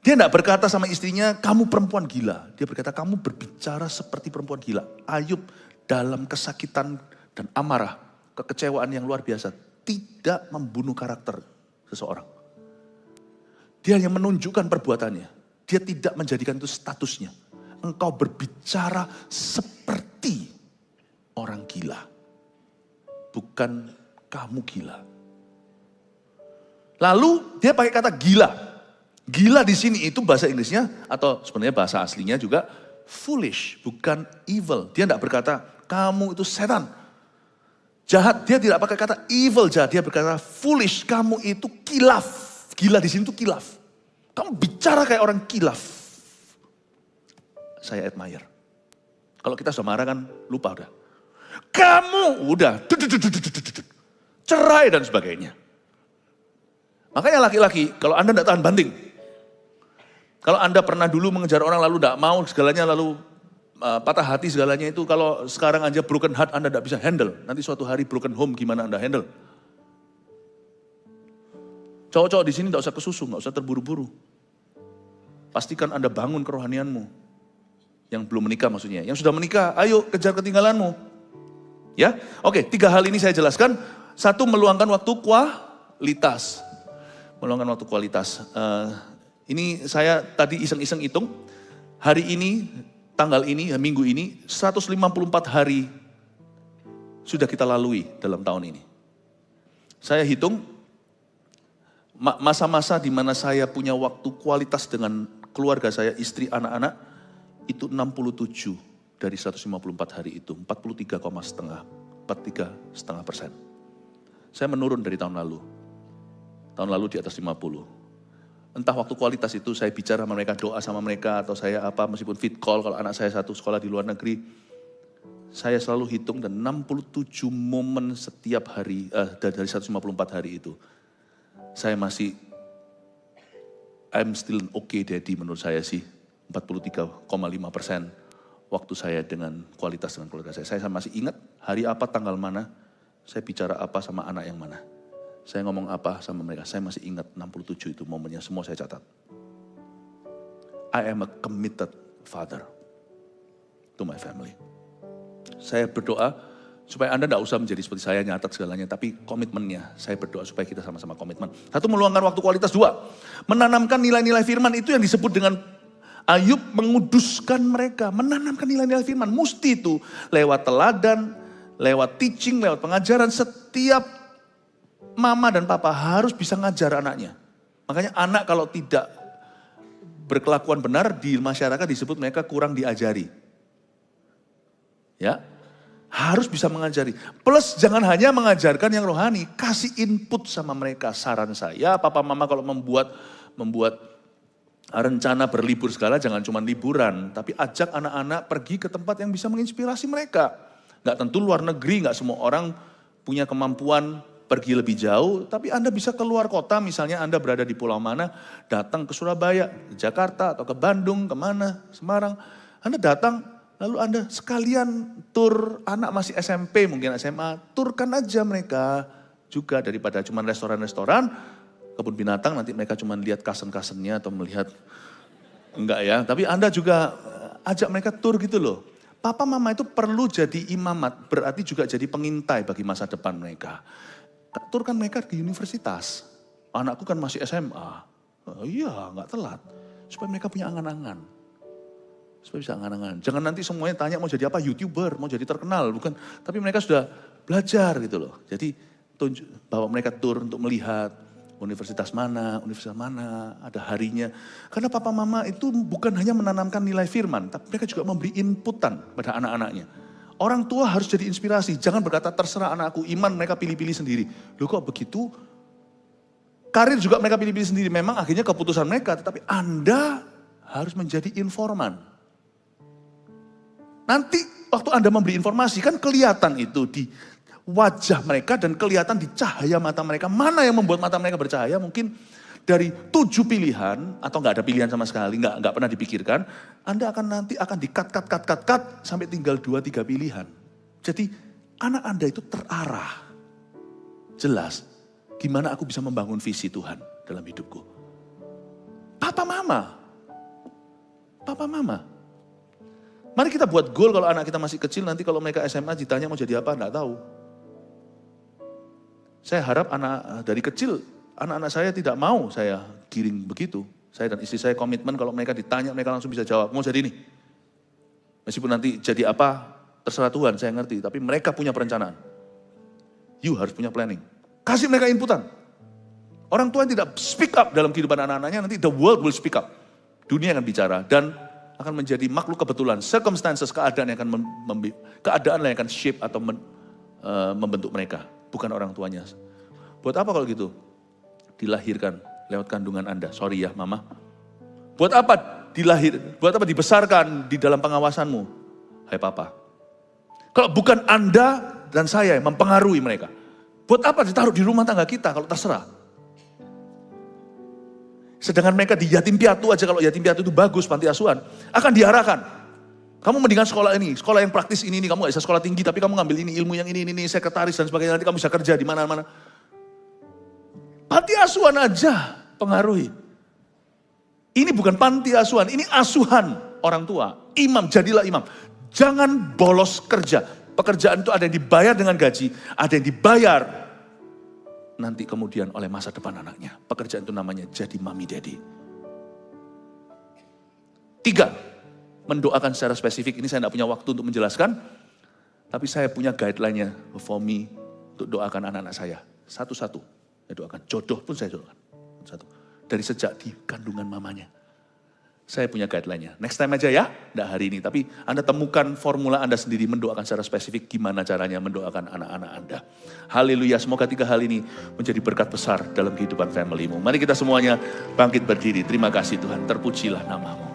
Dia tidak berkata sama istrinya, kamu perempuan gila. Dia berkata, kamu berbicara seperti perempuan gila. Ayub dalam kesakitan dan amarah, kekecewaan yang luar biasa, tidak membunuh karakter seseorang. Dia hanya menunjukkan perbuatannya. Dia tidak menjadikan itu statusnya. Engkau berbicara seperti orang gila. Bukan kamu gila. Lalu dia pakai kata gila. Gila di sini itu bahasa Inggrisnya atau sebenarnya bahasa aslinya juga foolish, bukan evil. Dia tidak berkata kamu itu setan. Jahat, dia tidak pakai kata evil jahat, dia berkata foolish, kamu itu kilaf. Gila di sini itu kilaf. Kamu bicara kayak orang kilaf. Saya admire. Kalau kita sudah marah kan lupa udah. Kamu udah cerai dan sebagainya. Makanya laki-laki, kalau Anda tidak tahan banting. Kalau Anda pernah dulu mengejar orang lalu tidak mau segalanya, lalu patah hati segalanya itu, kalau sekarang aja broken heart Anda tidak bisa handle. Nanti suatu hari broken home gimana Anda handle? Cowok-cowok di sini tidak usah kesusu, nggak usah terburu-buru. Pastikan Anda bangun kerohanianmu. Yang belum menikah maksudnya. Yang sudah menikah, ayo kejar ketinggalanmu. Ya, oke, 3 hal ini saya jelaskan. 1, meluangkan waktu kualitas. Meluangkan waktu kualitas. Ini saya tadi iseng-iseng hitung. Hari ini, tanggal ini, minggu ini, 154 hari sudah kita lalui dalam tahun ini. Saya hitung, masa-masa di mana saya punya waktu kualitas dengan keluarga saya, istri, anak-anak, itu 67 dari 154 hari itu, 43,5%. Saya menurun dari tahun lalu. Tahun lalu di atas 50. Entah waktu kualitas itu saya bicara sama mereka, doa sama mereka, atau saya meskipun fit call, kalau anak saya satu sekolah di luar negeri, saya selalu hitung dan 67 momen setiap hari, dari 154 hari itu. Saya masih, I'm still okay daddy menurut saya sih, 43,5% waktu saya dengan kualitas dengan keluarga saya. Saya masih ingat hari apa, tanggal mana, saya bicara apa sama anak yang mana. Saya ngomong apa sama mereka, saya masih ingat 67 itu momennya, semua saya catat. I am a committed father to my family. Saya berdoa supaya Anda tidak usah menjadi seperti saya nyatat segalanya, tapi komitmennya, saya berdoa supaya kita sama-sama komitmen. 1, meluangkan waktu kualitas. 2, menanamkan nilai-nilai firman, itu yang disebut dengan Ayub menguduskan mereka, menanamkan nilai-nilai firman. Mesti itu lewat teladan, lewat teaching, lewat pengajaran. Setiap mama dan papa harus bisa ngajar anaknya. Makanya anak kalau tidak berkelakuan benar di masyarakat disebut mereka kurang diajari. Ya, harus bisa mengajari. Plus jangan hanya mengajarkan yang rohani, kasih input sama mereka. Saran saya, papa mama kalau membuat rencana berlibur segala, jangan cuma liburan, tapi ajak anak-anak pergi ke tempat yang bisa menginspirasi mereka. Gak tentu luar negeri, gak semua orang punya kemampuan pergi lebih jauh, tapi Anda bisa keluar kota, misalnya Anda berada di pulau mana, datang ke Surabaya, ke Jakarta, atau ke Bandung, kemana, Semarang. Anda datang, lalu Anda sekalian tur, anak masih SMP, mungkin SMA, turkan aja mereka juga, daripada cuma restoran-restoran, kebun binatang, nanti mereka cuma lihat kasen-kasennya atau melihat, enggak ya, tapi Anda juga ajak mereka tur gitu loh. Papa mama itu perlu jadi imamat, berarti juga jadi pengintai bagi masa depan mereka. Turkan mereka ke universitas. Anakku kan masih SMA. Iya, nggak telat. Supaya mereka punya angan-angan. Supaya bisa angan-angan. Jangan nanti semuanya tanya mau jadi apa, YouTuber, mau jadi terkenal. Bukan. Tapi mereka sudah belajar gitu loh. Jadi bawa mereka tur untuk melihat universitas mana, ada harinya. Karena papa mama itu bukan hanya menanamkan nilai firman, tapi mereka juga memberi inputan pada anak-anaknya. Orang tua harus jadi inspirasi. Jangan berkata terserah anakku, iman mereka pilih-pilih sendiri. Loh kok begitu? Karir juga mereka pilih-pilih sendiri. Memang akhirnya keputusan mereka, tetapi Anda harus menjadi informan. Nanti waktu Anda memberi informasi kan kelihatan itu di wajah mereka dan kelihatan di cahaya mata mereka. Mana yang membuat mata mereka bercahaya? Mungkin dari 7 pilihan atau nggak ada pilihan sama sekali, nggak pernah dipikirkan, Anda nanti akan di-cut sampai tinggal 2-3 pilihan. Jadi anak Anda itu terarah. Jelas, gimana aku bisa membangun visi Tuhan dalam hidupku. Papa mama. Mari kita buat goal kalau anak kita masih kecil, nanti kalau mereka SMA ditanya mau jadi apa, nggak tahu. Saya harap anak dari kecil, anak-anak saya tidak mau saya giring begitu. Saya dan istri saya komitmen kalau mereka ditanya, mereka langsung bisa jawab, mau jadi ini. Meskipun nanti jadi apa, terserah Tuhan, saya ngerti. Tapi mereka punya perencanaan. You harus punya planning. Kasih mereka inputan. Orang tua yang tidak speak up dalam kehidupan anak-anaknya, nanti the world will speak up. Dunia akan bicara dan akan menjadi makhluk kebetulan. Circumstances, keadaan yang akan shape atau membentuk mereka. Bukan orang tuanya. Buat apa kalau gitu? Dilahirkan lewat kandungan Anda. Sorry ya mama. Buat apa dibesarkan di dalam pengawasanmu? Hai papa. Kalau bukan Anda dan saya yang mempengaruhi mereka. Buat apa ditaruh di rumah tangga kita kalau terserah? Sedangkan mereka di yatim piatu aja, kalau yatim piatu itu bagus, panti asuhan, akan diarahkan. Kamu mendingan sekolah ini, sekolah yang praktis ini, kamu gak bisa sekolah tinggi, tapi kamu ngambil ini, ilmu yang ini, sekretaris dan sebagainya, nanti kamu bisa kerja di mana-mana. Panti asuhan aja pengaruhi. Ini bukan panti asuhan, ini asuhan orang tua. Imam, jadilah imam. Jangan bolos kerja. Pekerjaan itu ada yang dibayar dengan gaji, ada yang dibayar nanti kemudian oleh masa depan anaknya. Pekerjaan itu namanya jadi mami daddy. 3, mendoakan secara spesifik. Ini saya tidak punya waktu untuk menjelaskan, tapi saya punya guideline-nya for me untuk doakan anak-anak saya. Satu-satu saya doakan. Jodoh pun saya doakan. Satu. Dari sejak di kandungan mamanya. Saya punya guideline-nya. Next time aja ya, tidak hari ini. Tapi Anda temukan formula Anda sendiri mendoakan secara spesifik gimana caranya mendoakan anak-anak Anda. Haleluya, semoga 3 hal ini menjadi berkat besar dalam kehidupan family-mu. Mari kita semuanya bangkit berdiri. Terima kasih Tuhan, terpujilah nama-Mu.